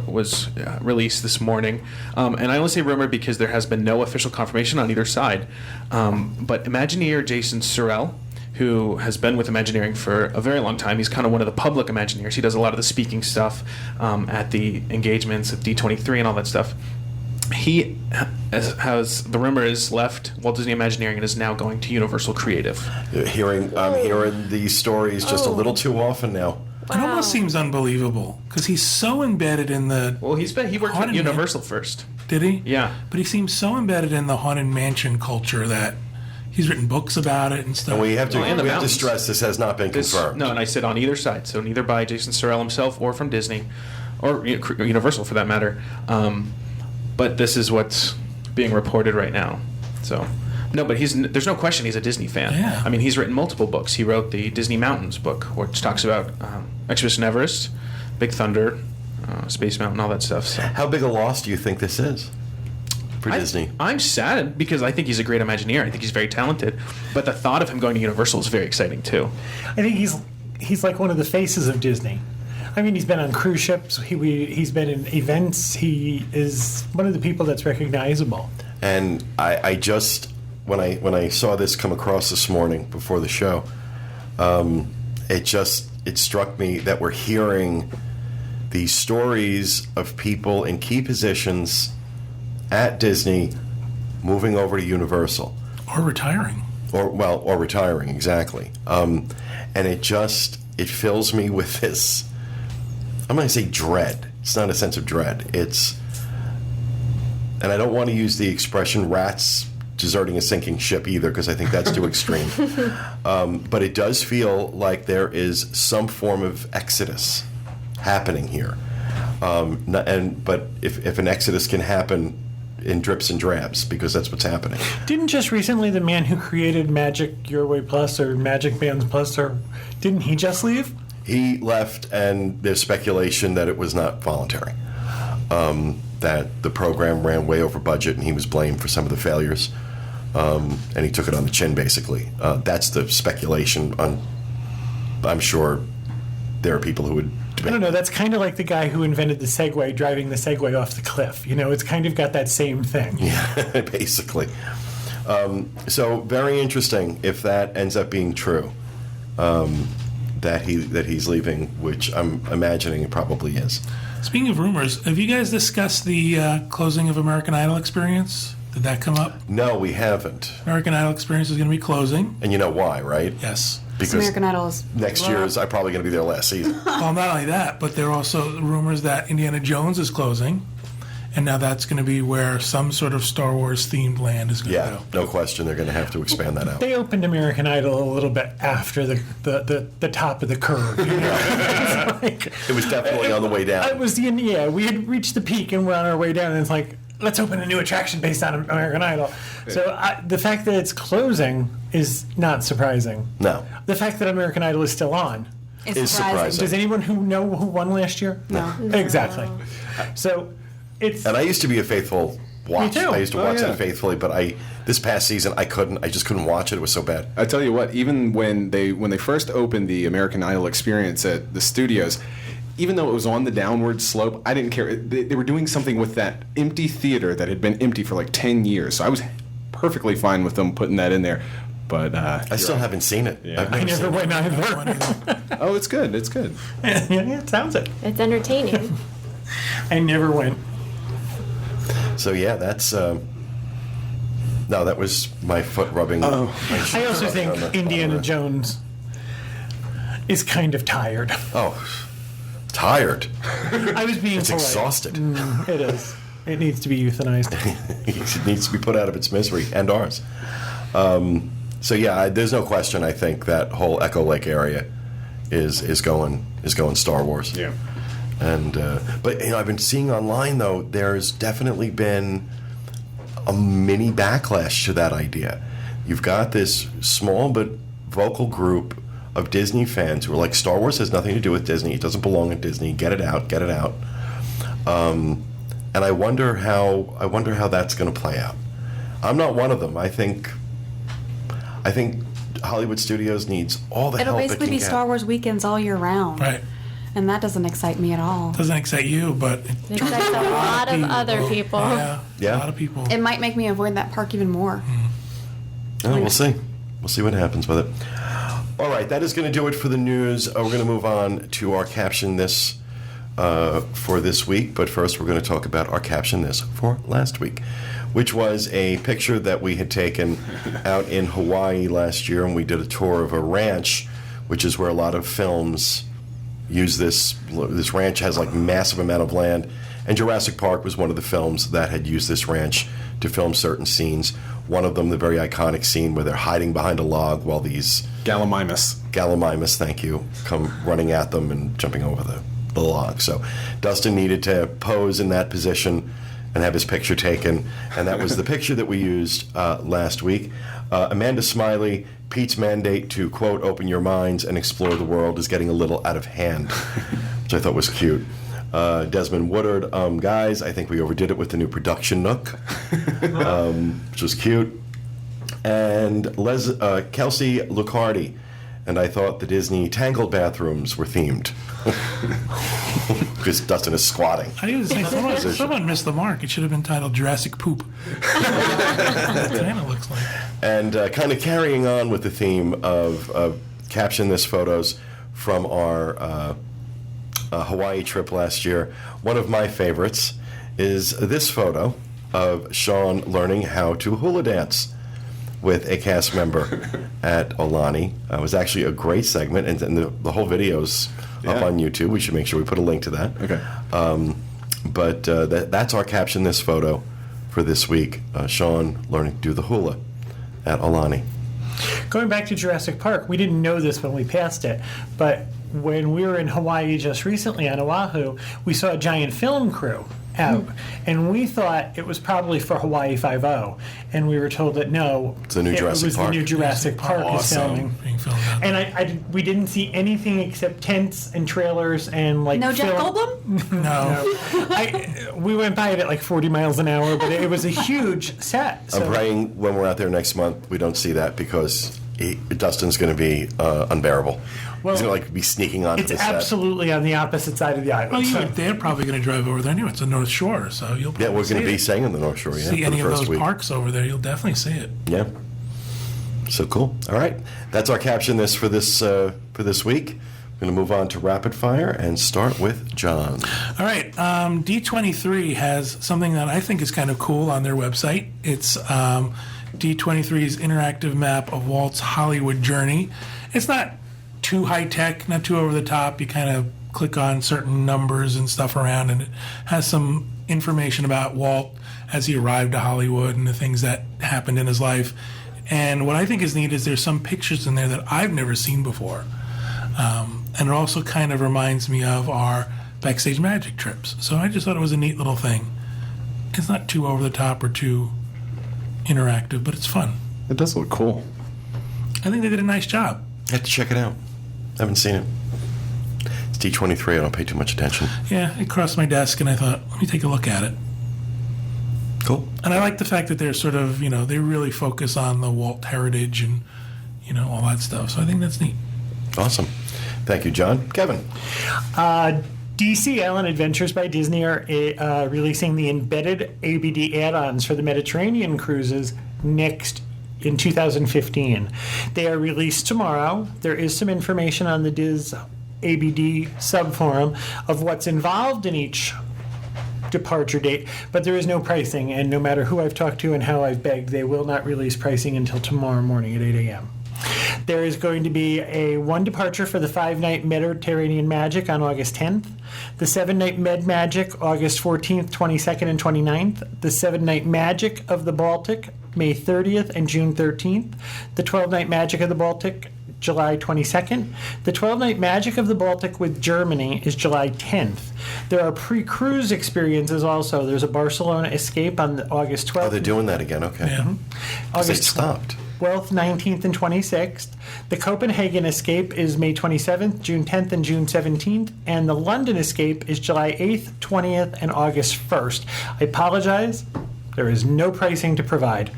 was released this morning. And I only say rumor because there has been no official confirmation on either side. But Imagineer Jason Sorrell, who has been with Imagineering for a very long time. He's kind of one of the public Imagineers. He does a lot of the speaking stuff at the engagements at D23 and all that stuff. He has, the rumor is, left Walt Disney Imagineering and is now going to Universal Creative. I'm hearing these stories just a little too often now. It almost seems unbelievable, because he's so embedded in the... Well, he worked at Universal first. Did he? Yeah. But he seems so embedded in the Haunted Mansion culture that he's written books about it and stuff. And we have to stress this has not been confirmed. No, and I said on either side, so neither by Jason Sorrell himself or from Disney, or Universal for that matter. But this is what's being reported right now. So, no, but there's no question he's a Disney fan. Yeah. I mean, he's written multiple books. He wrote the Disney Mountains book, which talks about Expedition Everest, Big Thunder, Space Mountain, all that stuff. So. How big a loss do you think this is for Disney? I'm sad because I think he's a great Imagineer. I think he's very talented. But the thought of him going to Universal is very exciting, too. I think he's like one of the faces of Disney. I mean, he's been on cruise ships. He's been in events. He is one of the people that's recognizable. And I just, when I saw this come across this morning before the show, it struck me that we're hearing these stories of people in key positions at Disney moving over to Universal. Or retiring. Or retiring, exactly. And it fills me with this, I'm going to say dread. It's not a sense of dread. And I don't want to use the expression rats deserting a sinking ship either, because I think that's too extreme. But it does feel like there is some form of exodus happening here. But if an exodus can happen in drips and drabs, because that's what's happening. Didn't just recently the man who created Magic Your Way Plus or Magic Bands Plus, didn't he just leave? He left, and there's speculation that it was not voluntary. That the program ran way over budget, and he was blamed for some of the failures. And he took it on the chin, basically. That's the speculation. I'm sure there are people who would debate. I don't know. That's kind of like the guy who invented the Segway, driving the Segway off the cliff. You know, it's kind of got that same thing. Yeah, basically. So very interesting if that ends up being true. That he's leaving, which I'm imagining it probably is. Speaking of rumors, have you guys discussed the closing of American Idol Experience? Did that come up? No, we haven't. American Idol Experience is going to be closing. And you know why, right? Yes. Because American Idol is next year is probably going to be their last season. Well, not only that, but there are also rumors that Indiana Jones is closing. And now that's going to be where some sort of Star Wars themed land is going to go. No question. They're going to have to expand that out. They opened American Idol a little bit after the top of the curve. You know? It was definitely on the way down. It was we had reached the peak and we're on our way down. And it's like, let's open a new attraction based on American Idol. So the fact that it's closing is not surprising. No. The fact that American Idol is still on is surprising. Does anyone know who won last year? No. Exactly. So. And I used to be a faithful watch. Me too. I used to watch that faithfully, but this past season I just couldn't watch it. It was so bad. I tell you what, even when they first opened the American Idol experience at the studios, even though it was on the downward slope, I didn't care. They were doing something with that empty theater that had been empty for like 10 years. So I was perfectly fine with them putting that in there. But I still haven't seen it. Yeah. I never went either. Oh, it's good. It's good. Yeah, it sounds it. It's entertaining. I never went. So yeah, that's no, that was my foot rubbing. I also think Indiana Jones is kind of tired. Oh, tired. I was being It's polite. exhausted. It is. It needs to be euthanized. It needs to be put out of its misery, and ours. So yeah, there's no question. I think that whole Echo Lake area is going Star Wars. Yeah. And but I've been seeing online though, there's definitely been a mini backlash to that idea. You've got this small but vocal group of Disney fans who are like, Star Wars has nothing to do with Disney. It doesn't belong at Disney. Get it out. Get it out. And I wonder how that's going to play out. I'm not one of them. I think Hollywood Studios needs all the It'll help it basically can be get. Star Wars weekends all year round. Right. And that doesn't excite me at all. Doesn't excite you, but It excites a lot of other people. Yeah, a lot of people. It might make me avoid that park even more. Oh, we'll see. We'll see what happens with it. All right, that is going to do it for the news. We're going to move on to our Caption This for this week. But first, we're going to talk about our Caption This for last week, which was a picture that we had taken out in Hawaii last year, and we did a tour of a ranch, which is where a lot of films use this. This ranch has like massive amount of land, and Jurassic Park was one of the films that had used this ranch to film certain scenes. One of them, the very iconic scene where they're hiding behind a log while these Gallimimus, thank you, come running at them and jumping over the log. So Dustin needed to pose in that position and have his picture taken, and that was the picture that we used last week. Amanda Smiley, Pete's mandate to, quote, open your minds and explore the world is getting a little out of hand, which I thought was cute. Desmond Woodard, guys, I think we overdid it with the new production nook, which was cute. And Kelsey Lucardi, and I thought the Disney Tangled bathrooms were themed. Because Dustin is squatting. I was saying, someone missed the mark. It should have been titled Jurassic Poop. That kind of looks like. And kind of carrying on with the theme of Caption This photos from our Hawaii trip last year, one of my favorites is this photo of Sean learning how to hula dance with a cast member at Aulani. It was actually a great segment, and the whole video's up on YouTube. We should make sure we put a link to that. Okay. But that's our Caption This photo for this week. Sean learning to do the hula at Aulani. Going back to Jurassic Park, we didn't know this when we passed it, but when we were in Hawaii just recently on Oahu, we saw a giant film crew out, and we thought it was probably for Hawaii 5-0, and we were told that no, It's the new Jurassic Park. The new Jurassic Park is filming. Being filmed out. And we didn't see anything except tents and trailers and like No Jeff film. Goldblum? No. We went by it at like 40 miles an hour, but it was a huge set. I'm praying when we're out there next month we don't see that, because Dustin's going to be unbearable. Well, He's going to be sneaking onto It's the set. absolutely on the opposite side of the island. Well, they're probably going to drive over there anyway. It's the North Shore, so you'll probably Yeah, we're going to be see staying on the North Shore. it. Yeah, See for any the of first those week. parks over there, you'll definitely see it. Yeah. So cool. All right, that's our Caption This for this week. We're going to move on to rapid fire and start with John. All right, D23 has something that I think is kind of cool on their website. It's D23's interactive map of Walt's Hollywood journey. It's not too high tech, not too over the top. You kind of click on certain numbers and stuff around, and it has some information about Walt as he arrived to Hollywood and the things that happened in his life. And what I think is neat is there's some pictures in there that I've never seen before. And it also kind of reminds me of our Backstage Magic trips. So I just thought it was a neat little thing. It's not too over the top or too interactive, but it's fun. It does look cool. I think they did a nice job. I have to check it out. I haven't seen it. It's D23. I don't pay too much attention. Yeah, it crossed my desk, and I thought, let me take a look at it. Cool. And I like the fact that they're sort of, they really focus on the Walt heritage and, all that stuff. So I think that's neat. Awesome. Thank you, John. Kevin. DC Island Adventures by Disney are releasing the embedded ABD add-ons for the Mediterranean cruises in 2015. They are released tomorrow. There is some information on the DIS ABD subforum of what's involved in each departure date, but there is no pricing, and no matter who I've talked to and how I've begged, they will not release pricing until tomorrow morning at 8 a.m. There is going to be a 1 departure for the 5-night Mediterranean Magic on August 10th, the 7-night Med Magic August 14th, 22nd, and 29th, the 7-night Magic of the Baltic May 30th and June 13th, the 12-night Magic of the Baltic July 22nd. The 12-night Magic of the Baltic with Germany is July 10th. There are pre-cruise experiences also. There's a Barcelona Escape on August 12th. Oh, they're doing that again. Okay. Yeah. August They stopped. 12th, 19th, and 26th. The Copenhagen Escape is May 27th, June 10th, and June 17th. And the London Escape is July 8th, 20th, and August 1st. I apologize. There is no pricing to provide.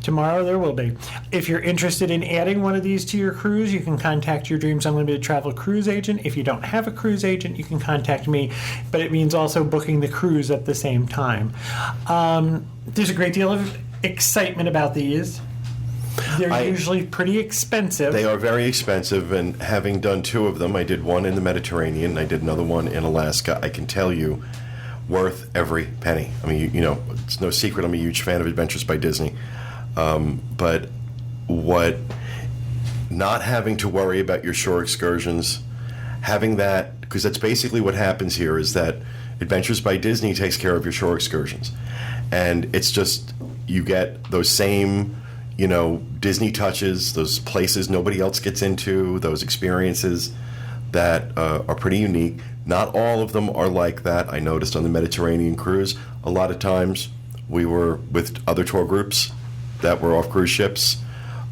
Tomorrow there will be. If you're interested in adding one of these to your cruise, you can contact your Dreams Unlimited travel cruise agent. If you don't have a cruise agent, you can contact me, but it means also booking the cruise at the same time. There's a great deal of excitement about these. They're usually pretty expensive. They are very expensive, and having done 2 of them, I did one in the Mediterranean, and I did another one in Alaska. I can tell you, worth every penny. I mean, you know, it's no secret I'm a huge fan of Adventures by Disney. But not having to worry about your shore excursions, having that, because that's basically what happens here, is that Adventures by Disney takes care of your shore excursions. And it's just, you get those same, you know, Disney touches, those places nobody else gets into, those experiences that are pretty unique. Not all of them are like that. I noticed on the Mediterranean cruise, a lot of times we were with other tour groups that were off cruise ships.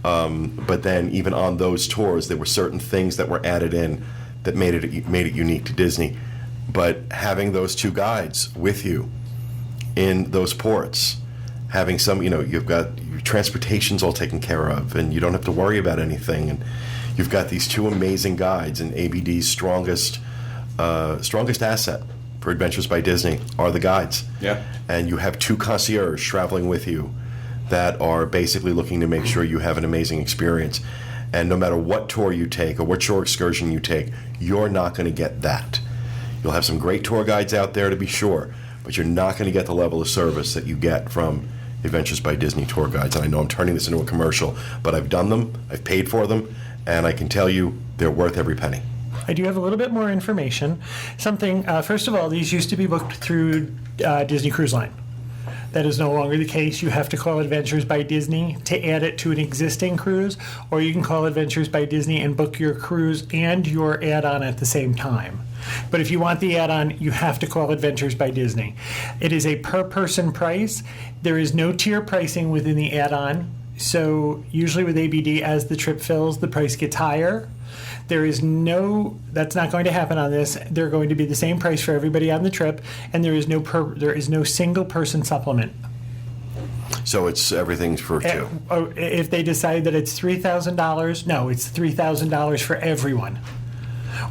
But then even on those tours, there were certain things that were added in that made it unique to Disney. But having those 2 guides with you in those ports, having some, you know, you've got your transportation's all taken care of, and you don't have to worry about anything. And you've got these 2 amazing guides, and ABD's strongest asset for Adventures by Disney are the guides. Yeah. And you have 2 concierge traveling with you that are basically looking to make sure you have an amazing experience. And no matter what tour you take or what shore excursion you take, you're not going to get that. You'll have some great tour guides out there, to be sure, but you're not going to get the level of service that you get from Adventures by Disney tour guides. And I know I'm turning this into a commercial, but I've done them, I've paid for them, and I can tell you they're worth every penny. I do have a little bit more information. First of all, these used to be booked through Disney Cruise Line. That is no longer the case. You have to call Adventures by Disney to add it to an existing cruise, or you can call Adventures by Disney and book your cruise and your add-on at the same time. But if you want the add-on, you have to call Adventures by Disney. It is a per-person price. There is no tier pricing within the add-on. So usually with ABD, as the trip fills, the price gets higher. That's not going to happen on this. They're going to be the same price for everybody on the trip, and there is no single person supplement. So everything's for 2. If they decide that it's $3,000, no, it's $3,000 for everyone.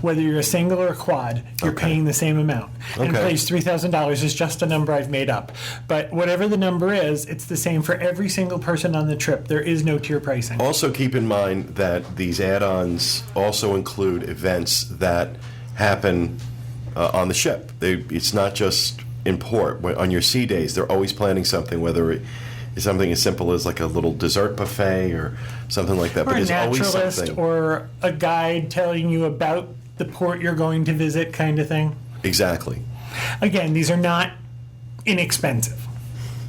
Whether you're a single or a quad, you're paying the same amount. And please, $3,000 is just a number I've made up. But whatever the number is, it's the same for every single person on the trip. There is no tier pricing. Also keep in mind that these add-ons also include events that happen on the ship. It's not just in port. On your sea days, they're always planning something, whether it is something as simple as like a little dessert buffet or something like that. Or but a there's always naturalist something. or a guide telling you about the port you're going to visit, kind of thing. Exactly. Again, these are not inexpensive,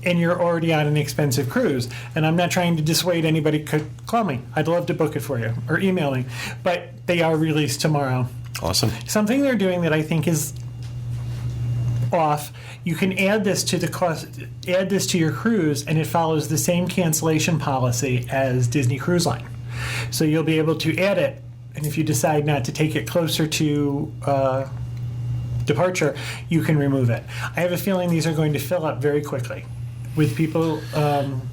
and you're already on an expensive cruise. And I'm not trying to dissuade anybody. Could call me. I'd love to book it for you, or email me. But they are released tomorrow. Awesome. Something they're doing that I think is off. You can add this to the cost. Add this to your cruise, and it follows the same cancellation policy as Disney Cruise Line. So you'll be able to add it. And if you decide not to take it closer to departure, you can remove it. I have a feeling these are going to fill up very quickly with people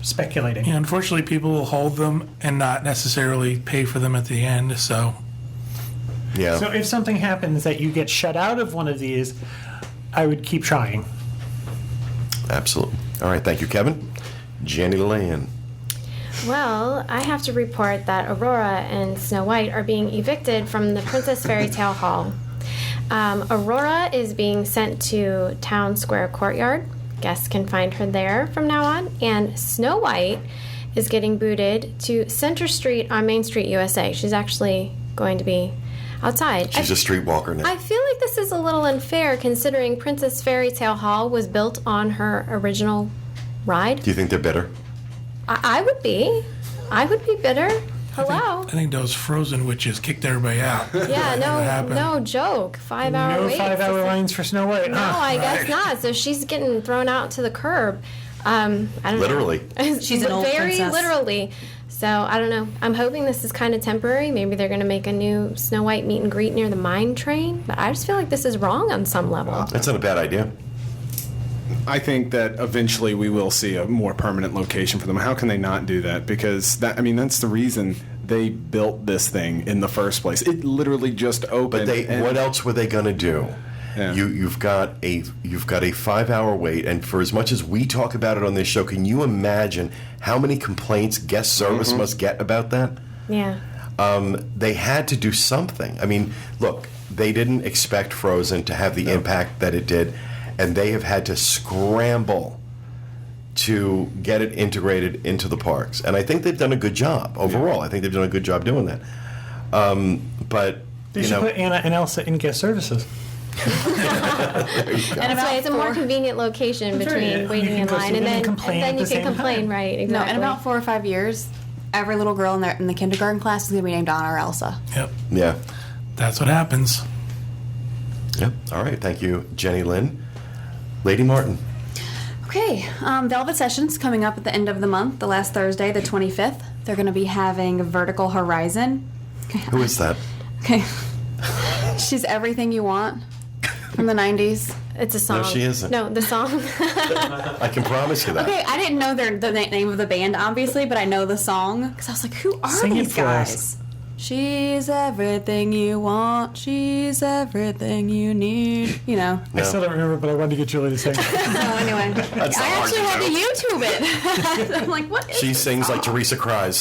speculating. Yeah, unfortunately, people will hold them and not necessarily pay for them at the end. So Yeah. So if something happens that you get shut out of one of these, I would keep trying. Absolutely. All right. Thank you, Kevin. Jenny Lane. Well, I have to report that Aurora and Snow White are being evicted from the Princess Fairy Tale Hall. Aurora is being sent to Town Square Courtyard. Guests can find her there from now on. And Snow White is getting booted to Center Street on Main Street, USA. She's actually going to be outside. She's a streetwalker now. I feel like this is a little unfair considering Princess Fairy Tale Hall was built on her original ride. Do you think they're bitter? I would be. I would be bitter. Hello. I think those frozen witches kicked everybody out. Yeah, happened. no joke. 5-hour No wait. 5-hour lines for Snow White. No, I guess not. So she's getting thrown out to the curb. I don't Literally. know. She's an old Very princess. literally. So I don't know. I'm hoping this is kind of temporary. Maybe they're going to make a new Snow White meet and greet near the mine train. But I just feel like this is wrong on some level. That's not a bad idea. I think that eventually we will see a more permanent location for them. How can they not do that? Because that's the reason they built this thing in the first place. It literally just opened. But what else were they going to do? Yeah. You've got a 5-hour wait, and for as much as we talk about it on this show, can you imagine how many complaints guest service must get about that? Yeah. They had to do something. I mean, look, they didn't expect Frozen to have the impact that it did, and they have had to scramble to get it integrated into the parks. And I think they've done a good job overall. I think they've done a good job doing that. But They should put Anna and Elsa in guest services. And that's why it's a more convenient location between right. waiting You can in go line see and them then and complain you at the can same complain, time. right? No, Exactly. in about 4 or 5 years, every little girl in the kindergarten class is going to be named Anna or Elsa. Yep. yeah. That's what happens. Yep. All right. Thank you, Jenny Lynn. Lady Martin. Okay, Velvet Sessions coming up at the end of the month, the last Thursday, the 25th. They're going to be having Vertical Horizon. Who is that? Okay. She's Everything You Want from the 90s. It's a song. she isn't. No, the song. I can promise you that. Okay, I didn't know the name of the band, obviously, but I know the song. Because I was like, who are Sing it these for us. guys? She's everything you want. She's everything you need. You know. I still don't remember, but I wanted to get Julie to sing. So anyway, That's I not hard actually to had to YouTube it. I'm like, what is She this sings like song? Teresa cries.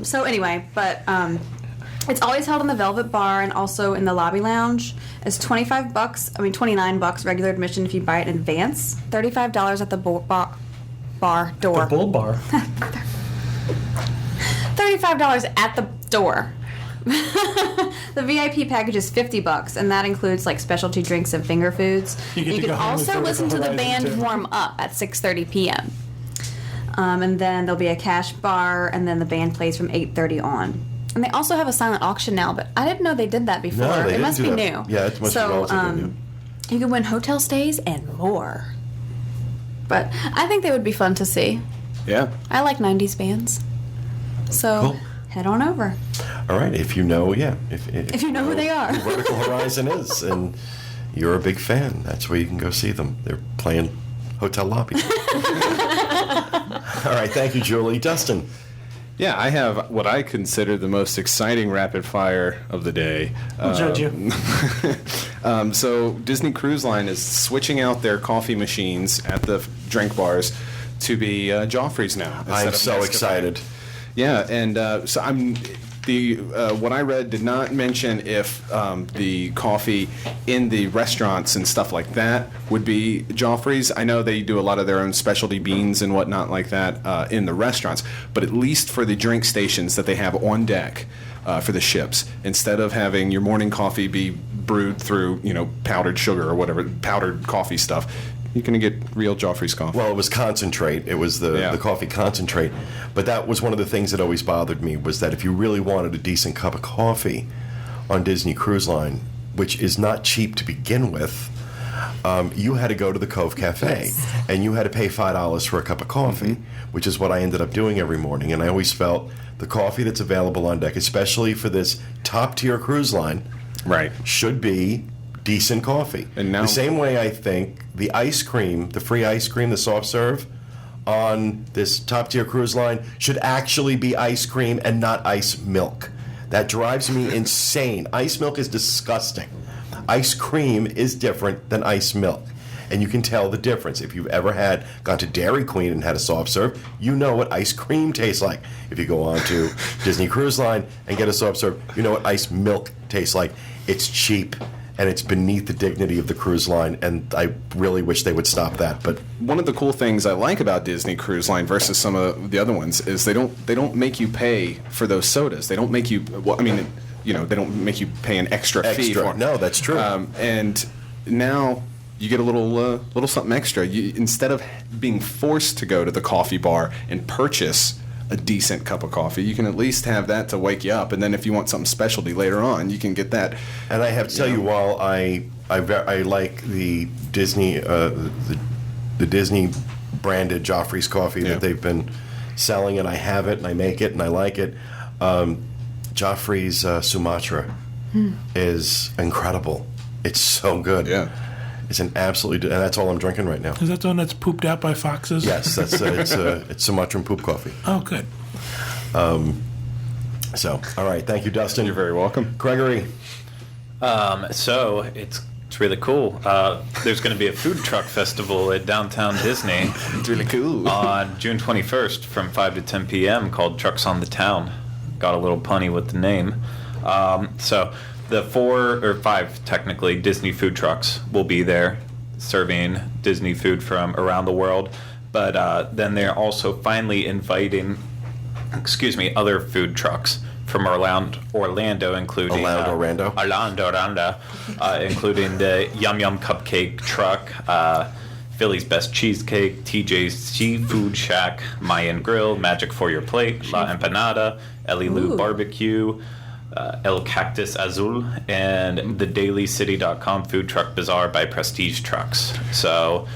So anyway, but it's always held in the Velvet Bar and also in the lobby lounge. It's $29 regular admission if you buy it in advance. $35 at the bar door. The Bull Bar. $35 at the door. The VIP package is $50, and that includes like specialty drinks and finger foods. You get to can go home with also Vertical listen to the Horizon, band too. warm up at 6:30 p.m. And then there'll be a cash bar, and then the band plays from 8:30 on. And they also have a silent auction now, but I didn't know they did that before. No, they it didn't must do be that. new. Yeah, it must be relatively new. You can win hotel stays and more. But I think they would be fun to see. Yeah. I like 90s bands. So Cool. head on over. All right, if you know, If you know who they are. who Vertical Horizon is, and you're a big fan, that's where you can go see them. They're playing hotel lobby. All right, thank you, Julie. Dustin. Yeah, I have what I consider the most exciting rapid fire of the day. I'll judge you. So Disney Cruise Line is switching out their coffee machines at the drink bars to be Joffrey's now. instead I'm of so Nescafe. excited. Yeah, and so what I read did not mention if the coffee in the restaurants and stuff like that would be Joffrey's. I know they do a lot of their own specialty beans and whatnot like that in the restaurants, but at least for the drink stations that they have on deck for the ships, instead of having your morning coffee be brewed through powdered sugar or whatever, powdered coffee stuff, you're going to get real Joffrey's coffee. Well, it was concentrate. It was the coffee concentrate. But that was one of the things that always bothered me, was that if you really wanted a decent cup of coffee on Disney Cruise Line, which is not cheap to begin with, you had to go to the Cove Cafe, and you had to pay $5 for a cup of coffee, which is what I ended up doing every morning. And I always felt the coffee that's available on deck, especially for this top-tier cruise line, right, should be decent coffee. And now, the same way I think the ice cream, the free ice cream, the soft serve on this top-tier cruise line should actually be ice cream and not ice milk. That drives me insane. Ice milk is disgusting. Ice cream is different than ice milk. And you can tell the difference. If you've ever gone to Dairy Queen and had a soft serve, you know what ice cream tastes like. If you go on to Disney Cruise Line and get a soft serve, you know what ice milk tastes like. It's cheap and it's beneath the dignity of the cruise line, and I really wish they would stop that. But one of the cool things I like about Disney Cruise Line versus some of the other ones is they don't make you pay for those sodas. They don't make you. Well, I mean, they don't make you pay an extra fee. No, that's true. And now you get a little something extra. Instead of being forced to go to the coffee bar and purchase a decent cup of coffee, you can at least have that to wake you up. And then if you want something specialty later on, you can get that. And I have to tell you, while I like the Disney the Disney branded Joffrey's coffee that they've been selling, and I have it and I make it and I like it. Joffrey's Sumatra is incredible. It's so good. Yeah. It's an absolutely, and that's all I'm drinking right now. Is that the one that's pooped out by foxes? Yes, that's it's Sumatran poop coffee. Oh, good. So, all right, thank you, Dustin. You're very welcome, Gregory. So it's really cool. There's going to be a food truck festival at downtown Disney. It's really cool. On June 21st from 5 to 10 p.m. called Trucks on the Town. Got a little punny with the name. So the 4 or 5 technically Disney food trucks will be there serving Disney food from around the world, but then they're also finally inviting other food trucks from Orlando, including Orlando, including the Yum Yum Cupcake truck, Philly's Best Cheesecake, TJ's Seafood Shack, Mayan Grill, Magic for Your Plate, La Empanada, Ellie Lou Barbecue, El Cactus Azul, and the DailyCity.com Food Truck Bazaar by Prestige Trucks. So,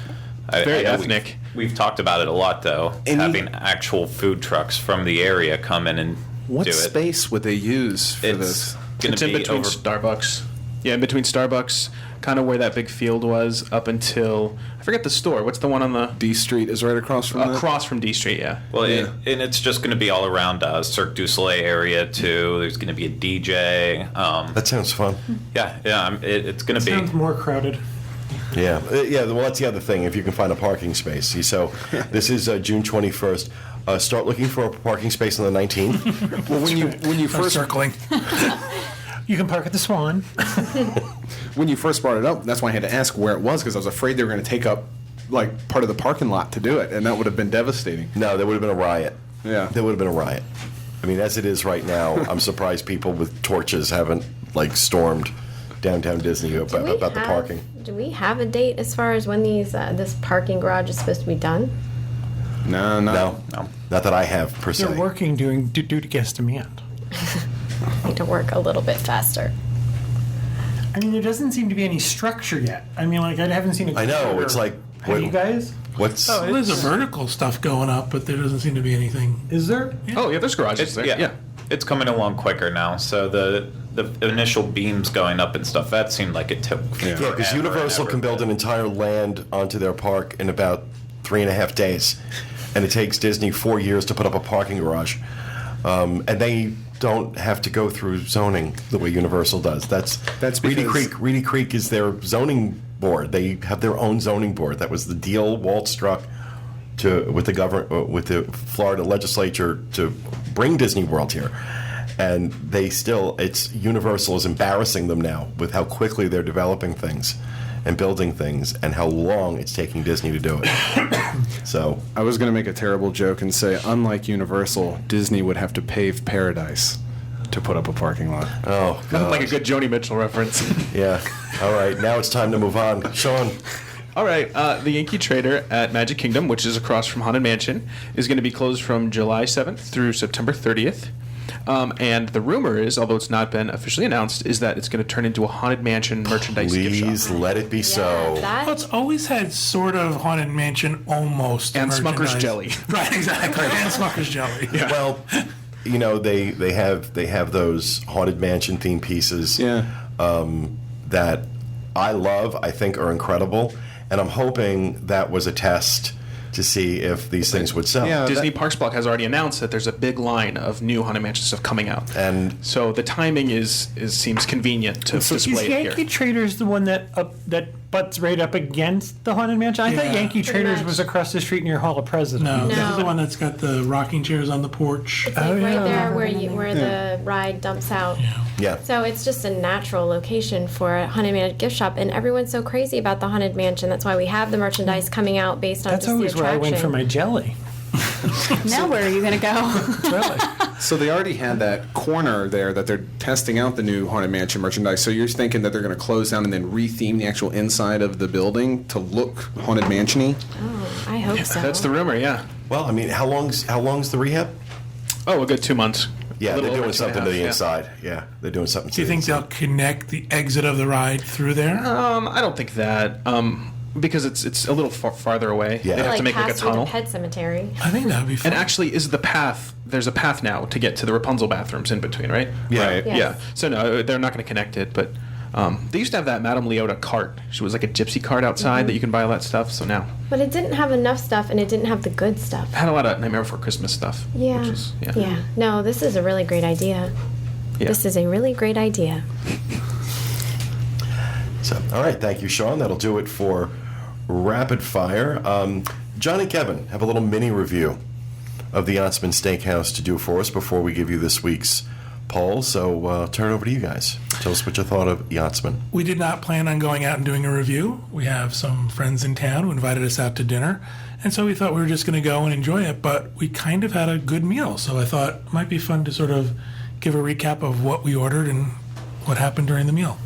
very ethnic. We've talked about it a lot, though, having actual food trucks from the area come in and do it. What space would they use for this? It's in between Starbucks. Yeah, in between Starbucks, kind of where that big field was up until, I forget the store. What's the one on the... D Street is right across from that? Across from D Street, yeah. Well, and it's just going to be all around Cirque du Soleil area, too. There's going to be a DJ. That sounds fun. Yeah, it's going to be... Sounds more crowded. Yeah. Well, that's the other thing, if you can find a parking space. So this is June 21st. Start looking for a parking space on the 19th. Well, when you first... circling. You can park at the Swan. When you first brought it up, that's why I had to ask where it was, because I was afraid they were going to take up like part of the parking lot to do it, and that would have been devastating. No, there would have been a riot. Yeah. There would have been a riot. I mean, as it is right now, I'm surprised people with torches haven't stormed downtown Disney about the parking. Do we have a date as far as when this parking garage is supposed to be done? No. Not that I have, per se. They're working due to guest demand. Need to work a little bit faster. I mean, there doesn't seem to be any structure yet. I mean, I haven't seen a... I know, it's like... Have you guys? What's... Oh, there's a vertical stuff going up, but there doesn't seem to be anything. Is there? Yeah. Oh, yeah, there's garages there. Yeah. It's coming along quicker now. So the initial beams going up and stuff, that seemed like it took Yeah, because Universal can build an entire land onto their park in about 3.5 days. And it takes Disney 4 years to put up a parking garage. And they don't have to go through zoning the way Universal does. That's Reedy Creek. Reedy Creek is their zoning board. They have their own zoning board. That was the deal Walt struck with the Florida legislature to bring Disney World here. And Universal is embarrassing them now with how quickly they're developing things and building things and how long it's taking Disney to do it. So I was going to make a terrible joke and say, unlike Universal, Disney would have to pave paradise to put up a parking lot. Oh, God. Like a good Joni Mitchell reference. Yeah. All right. Now it's time to move on. Sean. All right. The Yankee Trader at Magic Kingdom, which is across from Haunted Mansion, is going to be closed from July 7th through September 30th. And the rumor is, although it's not been officially announced, is that it's going to turn into a Haunted Mansion merchandise gift shop. Please let it be so. Well, it's always had sort of Haunted Mansion almost. And Smucker's jelly. Right, exactly. And Smucker's jelly. Yeah. Well, they have those Haunted Mansion themed pieces that I love, I think are incredible, and I'm hoping that was a test to see if these things would sell. Yeah, Disney Parks Block has already announced that there's a big line of new Haunted Mansion stuff coming out, and so the timing seems convenient to display it here. Yankee Trader's the one that butts right up against the Haunted Mansion? I thought Yeah. Yankee Pretty Traders much. was across the street near Hall of Presidents. No, this is No. the one that's got the rocking chairs on the porch. It's like Oh, right yeah. there where the ride dumps out. Yeah. So it's just a natural location for a Haunted Mansion gift shop, and everyone's so crazy about the Haunted Mansion. That's why we have the merchandise coming out based on That's just always the where I attraction. went for my jelly. Now where are you going to go? Really? So they already had that corner there that they're testing out the new Haunted Mansion merchandise. So you're thinking that they're going to close down and then re-theme the actual inside of the building to look Haunted Mansion-y? Oh, I hope so. That's the rumor, yeah. Well, I mean, how long's the rehab? Oh, a good 2 months. Yeah, A little they're doing over something to 2.5, the yeah. inside. Yeah, they're doing something to Do you the think inside. they'll connect the exit of the ride through there? I don't think that. Because it's a little farther away. Yeah. They have like to make like a past through tunnel. the pet cemetery. I think that would be fun. And actually, is the path? There's a path now to get to the Rapunzel bathrooms in between, right? Yeah. Right. Yes. Yeah. So no, they're not going to connect it. But they used to have that Madame Leota cart. She was like a gypsy cart outside that you can buy all that stuff. So now But it didn't have enough stuff, and it didn't have the good stuff. it had a lot of Nightmare Before Christmas stuff. Yeah. Which is, Yeah. No, this is a really great idea. Yeah. This is a really great idea. So, all right, thank you, Sean. That'll do it for Rapid Fire. John and Kevin have a little mini review of the Yachtsman Steak House to do for us before we give you this week's poll. So, turn it over to you guys. Tell us what you thought of Yachtsman. We did not plan on going out and doing a review. We have some friends in town who invited us out to dinner, and so we thought we were just going to go and enjoy it, but we kind of had a good meal, so I thought it might be fun to sort of give a recap of what we ordered and what happened during the meal.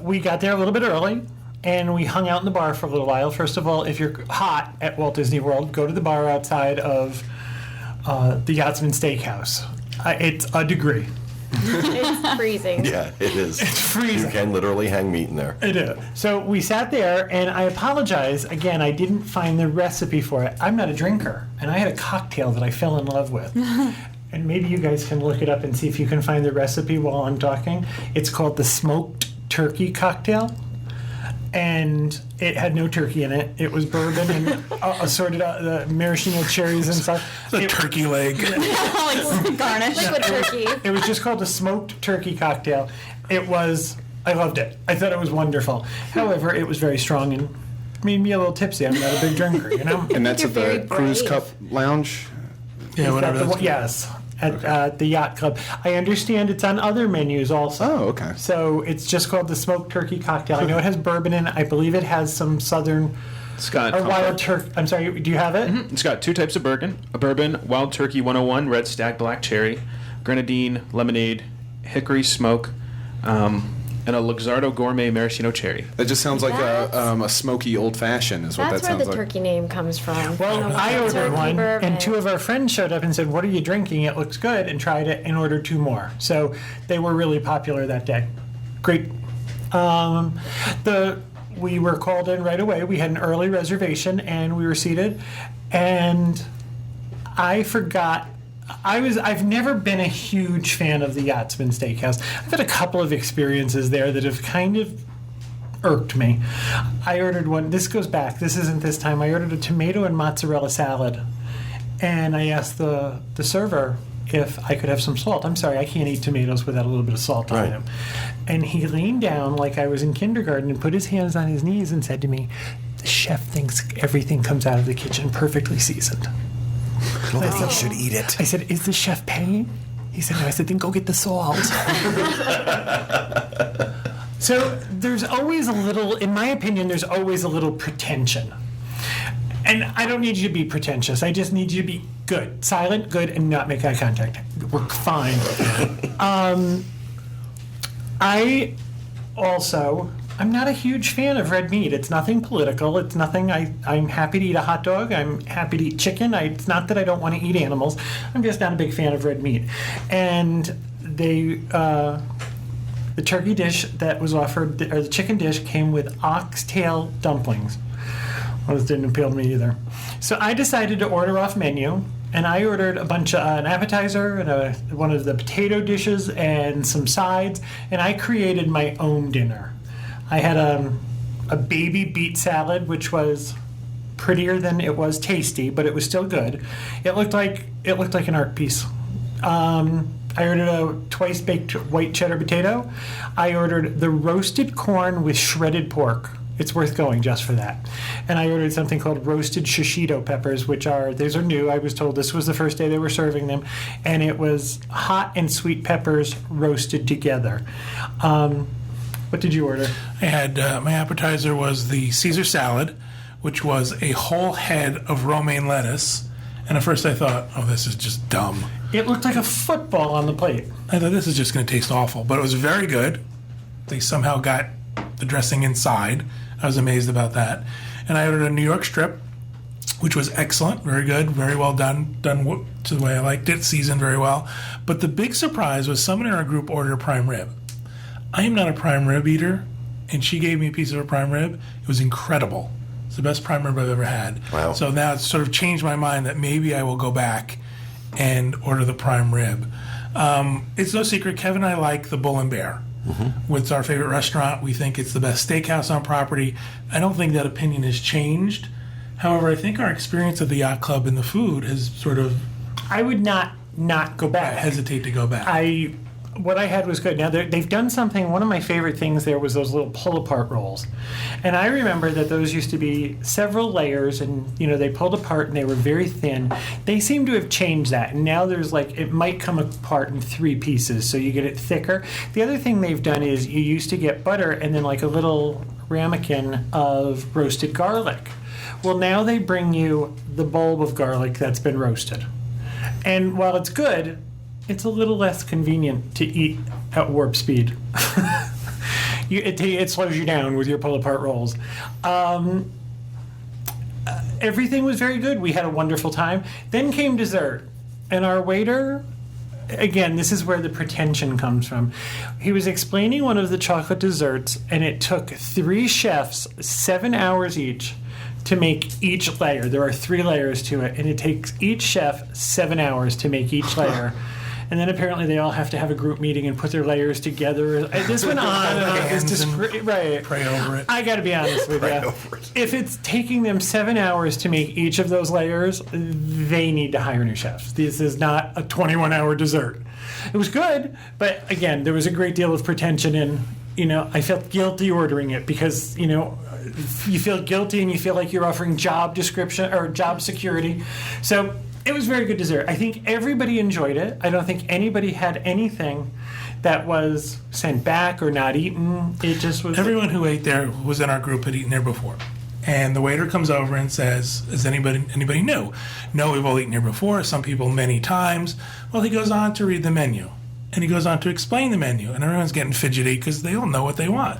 We got there a little bit early, and we hung out in the bar for a little while. First of all, if you're hot at Walt Disney World, go to the bar outside of the Yachtsman Steak House. It's a degree. It's freezing. Yeah, it is. It's freezing. You can literally hang meat in there. I do. So we sat there, and I apologize. Again, I didn't find the recipe for it. I'm not a drinker, and I had a cocktail that I fell in love with. And maybe you guys can look it up and see if you can find the recipe while I'm talking. It's called the Smoked Turkey Cocktail. And it had no turkey in it. It was bourbon and assorted maraschino cherries and stuff. It's a turkey leg. Like garnish. Liquid turkey. It was just called the Smoked Turkey Cocktail. I loved it. I thought it was wonderful. However, it was very strong and made me a little tipsy. I'm not a big drinker, you know? And that's You're at very the Cruise brave. Cup Lounge? Yeah, whatever. Is that the that's one- yes, at the Yacht Club. I understand it's on other menus also. Oh, okay. So it's just called the Smoked Turkey Cocktail. I know it has bourbon in it. I believe it has some southern It's got or wild turkey. I'm sorry, do you have it? It's got two types of bourbon, Wild Turkey 101, Red Stag Black Cherry, Grenadine, Lemonade, Hickory Smoke, and a Luxardo Gourmet Maraschino Cherry. That just sounds like a smoky old fashioned is what That's that where sounds the like. turkey name comes from. Well, I ordered Turkey one, bourbon. and two of our friends showed up and said, "What are you drinking? It looks good," and tried it and ordered two more. So they were really popular that day. Great. We were called in right away. We had an early reservation, and we were seated. And I forgot. I've never been a huge fan of the Yachtsman Steak House. I've had a couple of experiences there that have kind of irked me. I ordered one. This goes back. This isn't this time. I ordered a tomato and mozzarella salad, and I asked the server if I could have some salt. I'm sorry, I can't eat tomatoes without a little bit of salt on Right. them. And he leaned down like I was in kindergarten and put his hands on his knees and said to me, "The chef thinks everything comes out of the kitchen perfectly seasoned." Nobody should eat it. I said, "Is the chef paying?" He said, "No." I said, "Then go get the salt." So there's always a little, in my opinion, there's always a little pretension. And I don't need you to be pretentious. I just need you to be good, silent, good, and not make eye contact. We're fine. I'm not a huge fan of red meat. It's nothing political. It's nothing. I'm happy to eat a hot dog. I'm happy to eat chicken. It's not that I don't want to eat animals. I'm just not a big fan of red meat. And the turkey dish that was offered, or the chicken dish, came with oxtail dumplings. Well, this didn't appeal to me either. So I decided to order off menu, and I ordered a bunch of an appetizer and one of the potato dishes and some sides, and I created my own dinner. I had a baby beet salad, which was prettier than it was tasty, but it was still good. It looked like an art piece. I ordered a twice baked white cheddar potato. I ordered the roasted corn with shredded pork. It's worth going just for that. And I ordered something called roasted shishito peppers, these are new. I was told this was the first day they were serving them. And it was hot and sweet peppers roasted together. What did you order? I had, my appetizer was the Caesar salad, which was a whole head of romaine lettuce. And at first I thought, oh, this is just dumb. It looked like a football on the plate. I thought this is just going to taste awful. But it was very good. They somehow got the dressing inside. I was amazed about that. And I ordered a New York strip, which was excellent, very good, very well done to the way I liked it, seasoned very well. But the big surprise was someone in our group ordered a prime rib. I am not a prime rib eater, and she gave me a piece of a prime rib. It was incredible. It's the best prime rib I've ever had. Wow. So now it's sort of changed my mind that maybe I will go back and order the prime rib. It's no secret, Kevin and I like the Bull and Bear. Mm-hmm. It's our favorite restaurant. We think it's the best steakhouse on property. I don't think that opinion has changed. However, I think our experience at the yacht club and the food has sort of... I would not go back. I hesitate to go back. What I had was good. Now, they've done something, one of my favorite things there was those little pull-apart rolls. And I remember that those used to be several layers, and, they pulled apart, and they were very thin. They seem to have changed that, and now there's it might come apart in 3 pieces, so you get it thicker. The other thing they've done is you used to get butter and then a little ramekin of roasted garlic. Well, now they bring you the bulb of garlic that's been roasted. And while it's good, it's a little less convenient to eat at warp speed. It slows you down with your pull-apart rolls. Everything was very good. We had a wonderful time. Then came dessert. And our waiter, again, this is where the pretension comes from. He was explaining one of the chocolate desserts, and it took 3 chefs 7 hours each to make each layer. There are 3 layers to it, and it takes each chef 7 hours to make each layer. And then apparently they all have to have a group meeting and put their layers together. This went on and on. It's just right. Pray over it. I got to be honest with you. If it's taking them 7 hours to make each of those layers, they need to hire new chefs. This is not a 21-hour dessert. It was good, but again, there was a great deal of pretension in. I felt guilty ordering it because you feel guilty and you feel like you're offering job description or job security. So. It was very good dessert. I think everybody enjoyed it. I don't think anybody had anything that was sent back or not eaten. It just was... Everyone who ate there was in our group had eaten there before. And the waiter comes over and says, is anybody new? No, we've all eaten here before. Some people many times. Well, he goes on to read the menu. And he goes on to explain the menu. And everyone's getting fidgety because they all know what they want.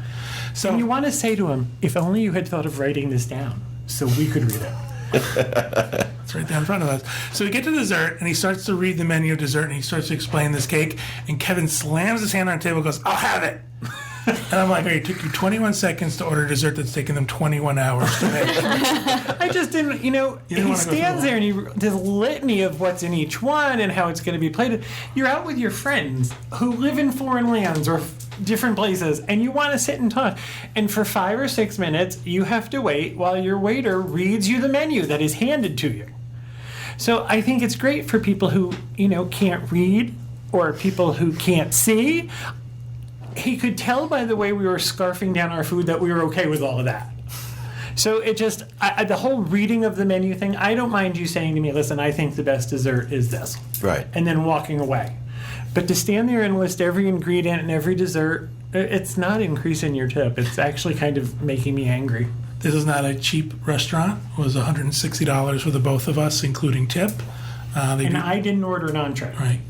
So and you want to say to him, if only you had thought of writing this down so we could read it. It's right there in front of us. So we get to dessert, and he starts to read the menu of dessert, and he starts to explain this cake, and Kevin slams his hand on the table and goes, I'll have it. And I'm like, it took you 21 seconds to order dessert that's taken them 21 hours to make. I just didn't, he stands there and he does a litany of what's in each one and how it's going to be plated. You're out with your friends who live in foreign lands or different places, and you want to sit and talk. And for 5 or 6 minutes, you have to wait while your waiter reads you the menu that is handed to you. So I think it's great for people who, can't read or people who can't see. He could tell by the way we were scarfing down our food that we were okay with all of that. So it just, the whole reading of the menu thing, I don't mind you saying to me, listen, I think the best dessert is this. Right. And then walking away. But to stand there and list every ingredient and every dessert, it's not increasing your tip. It's actually kind of making me angry. This is not a cheap restaurant. It was $160 for the both of us, including tip. I didn't order an entree. Right.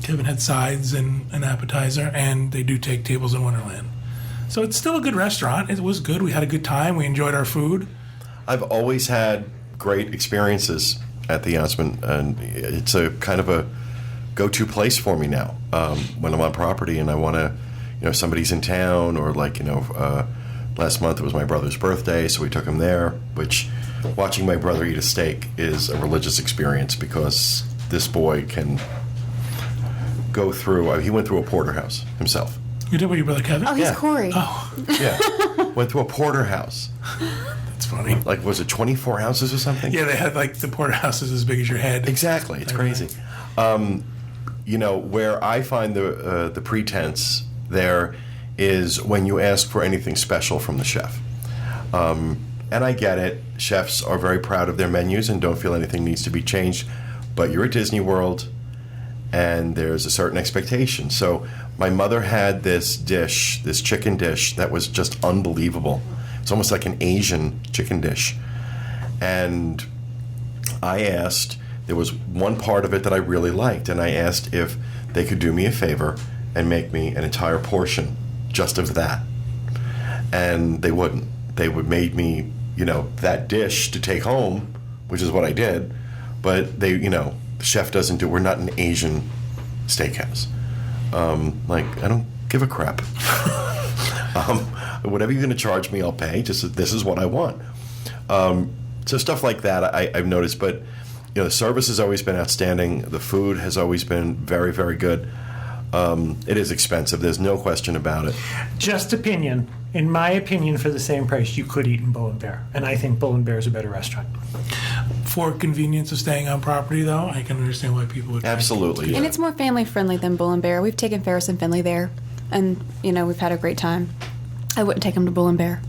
Kevin had sides and an appetizer, and they do take tables in Wonderland. So it's still a good restaurant. It was good. We had a good time. We enjoyed our food. I've always had great experiences at the Yachtsman, and it's a kind of a go-to place for me now when I'm on property and I want to, somebody's in town or last month it was my brother's birthday, so we took him there, which watching my brother eat a steak is a religious experience because this boy can go through, he went through a porterhouse himself. You did with your brother Kevin? Oh, he's Yeah. Corey. Oh, Yeah. Went through a porterhouse. that's funny. Was it 24 ounces or something? Yeah, they had the porterhouses as big as your head. Exactly. It's crazy. Where I find the pretense there is when you ask for anything special from the chef. And I get it. Chefs are very proud of their menus and don't feel anything needs to be changed. But you're at Disney World, and there's a certain expectation. So my mother had this dish, this chicken dish, that was just unbelievable. It's almost like an Asian chicken dish. And I asked, there was one part of it that I really liked, and I asked if they could do me a favor and make me an entire portion just of that. And they wouldn't. They would make me, that dish to take home, which is what I did. But they, the chef doesn't do. We're not an Asian steakhouse. I don't give a crap. Whatever you're going to charge me, I'll pay. Just this is what I want. So stuff like that I've noticed. But the service has always been outstanding. The food has always been very, very good. It is expensive. There's no question about it. Just opinion. In my opinion, for the same price, you could eat in Bull and Bear. And I think Bull and Bear is a better restaurant. For convenience of staying on property, though, I can understand why people would. Absolutely. And it's more family friendly than Bull and Bear. We've taken Ferris and Finley there, and we've had a great time. I wouldn't take them to Bull and Bear.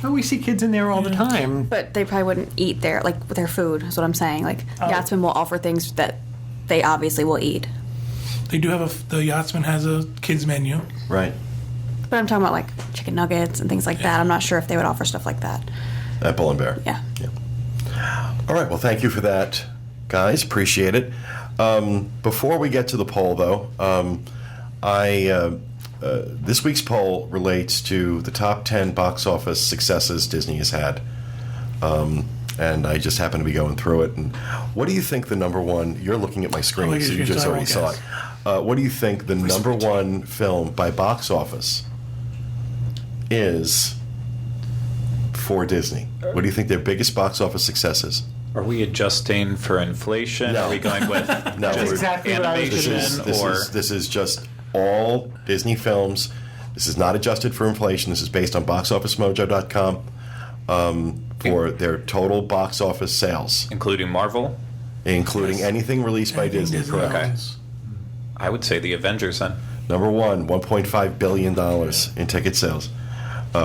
Oh, we see kids in there all the time. But they probably wouldn't eat there, with their food, is what I'm saying. Yachtsman will offer things that they obviously will eat. They do have the Yachtsman has a kids menu. Right. But I'm talking about chicken nuggets and things like that. I'm not sure if they would offer stuff like that. At Bull and Bear. Yeah. All right. Well, thank you for that, guys. Appreciate it. Before we get to the poll, though, this week's poll relates to the top 10 box office successes Disney has had. And I just happen to be going through it. And what do you think the number one? You're looking at my screen, so you just already saw it. What do you think the number one film by box office is for Disney? What do you think their biggest box office success is? Are we adjusting for inflation? No. Are we going with No, just exactly what I was animation? This is just all Disney films. This is not adjusted for inflation. This is based on boxofficemojo.com for their total box office sales, Including Marvel? including anything released by Disney. Correct. Okay. I would say the Avengers then. Number one, $1.5 billion in ticket sales.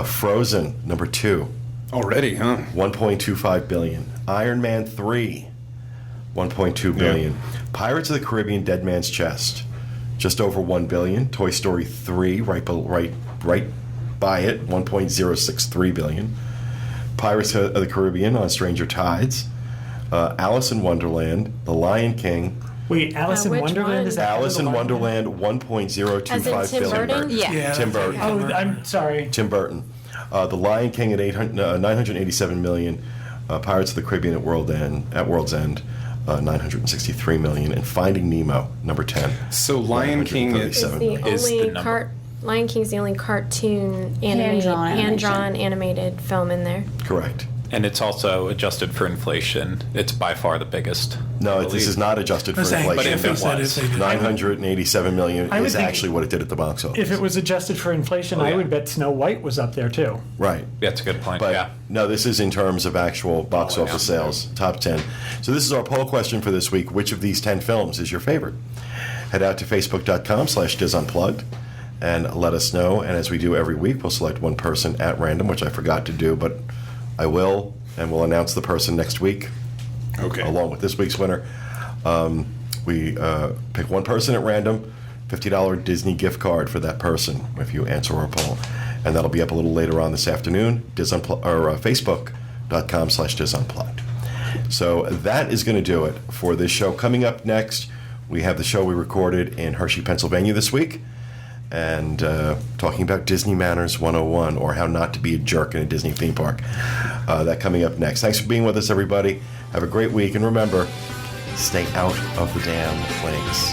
Frozen, number two, Already, huh? $1.25 billion. Iron Man 3, $1.2 billion. Pirates of the Caribbean, Dead Man's Chest, just over $1 billion. Toy Story 3, right by it, $1.063 billion. Pirates of the Caribbean on Stranger Tides. Alice in Wonderland, The Lion King. Wait, Alice in which Wonderland one? is that? Alice in Wonderland, $1.025 As in Tim billion. Burton? Yeah. Tim Burton. Oh, I'm sorry. Tim Burton. The Lion King at $987 million. Pirates of the Caribbean at World's End, $963 million. And Finding Nemo, number 10. So Lion King It's $937 the million. Is the only number. Lion King's the only cartoon animated, hand-drawn animated film in there. Correct. And it's also adjusted for inflation. It's by far the biggest. No, this is not adjusted for I'm saying, inflation. But if it said was, they did. $987 million I would is think actually what it did at the box office. If it was adjusted for inflation, Oh, I yeah. would bet Snow White was up there too. Right. That's a good point. But yeah. no, this is in terms of actual box Oh, office yeah. sales, top 10. So this is our poll question for this week. Which of these 10 films is your favorite? Head out to facebook.com/DIS Unplugged and let us know. And as we do every week, we'll select one person at random, which I forgot to do, but I will, and we'll announce the person next week. Okay. Along with this week's winner. We pick one person at random, $50 Disney gift card for that person if you answer our poll. And that'll be up a little later on this afternoon, Facebook.com/DIS Unplugged. So that is going to do it for this show. Coming up next, we have the show we recorded in Hershey, Pennsylvania this week, and talking about Disney Manners 101, or how not to be a jerk in a Disney theme park. That coming up next. Thanks for being with us, everybody. Have a great week, and remember, stay out of the damn lakes.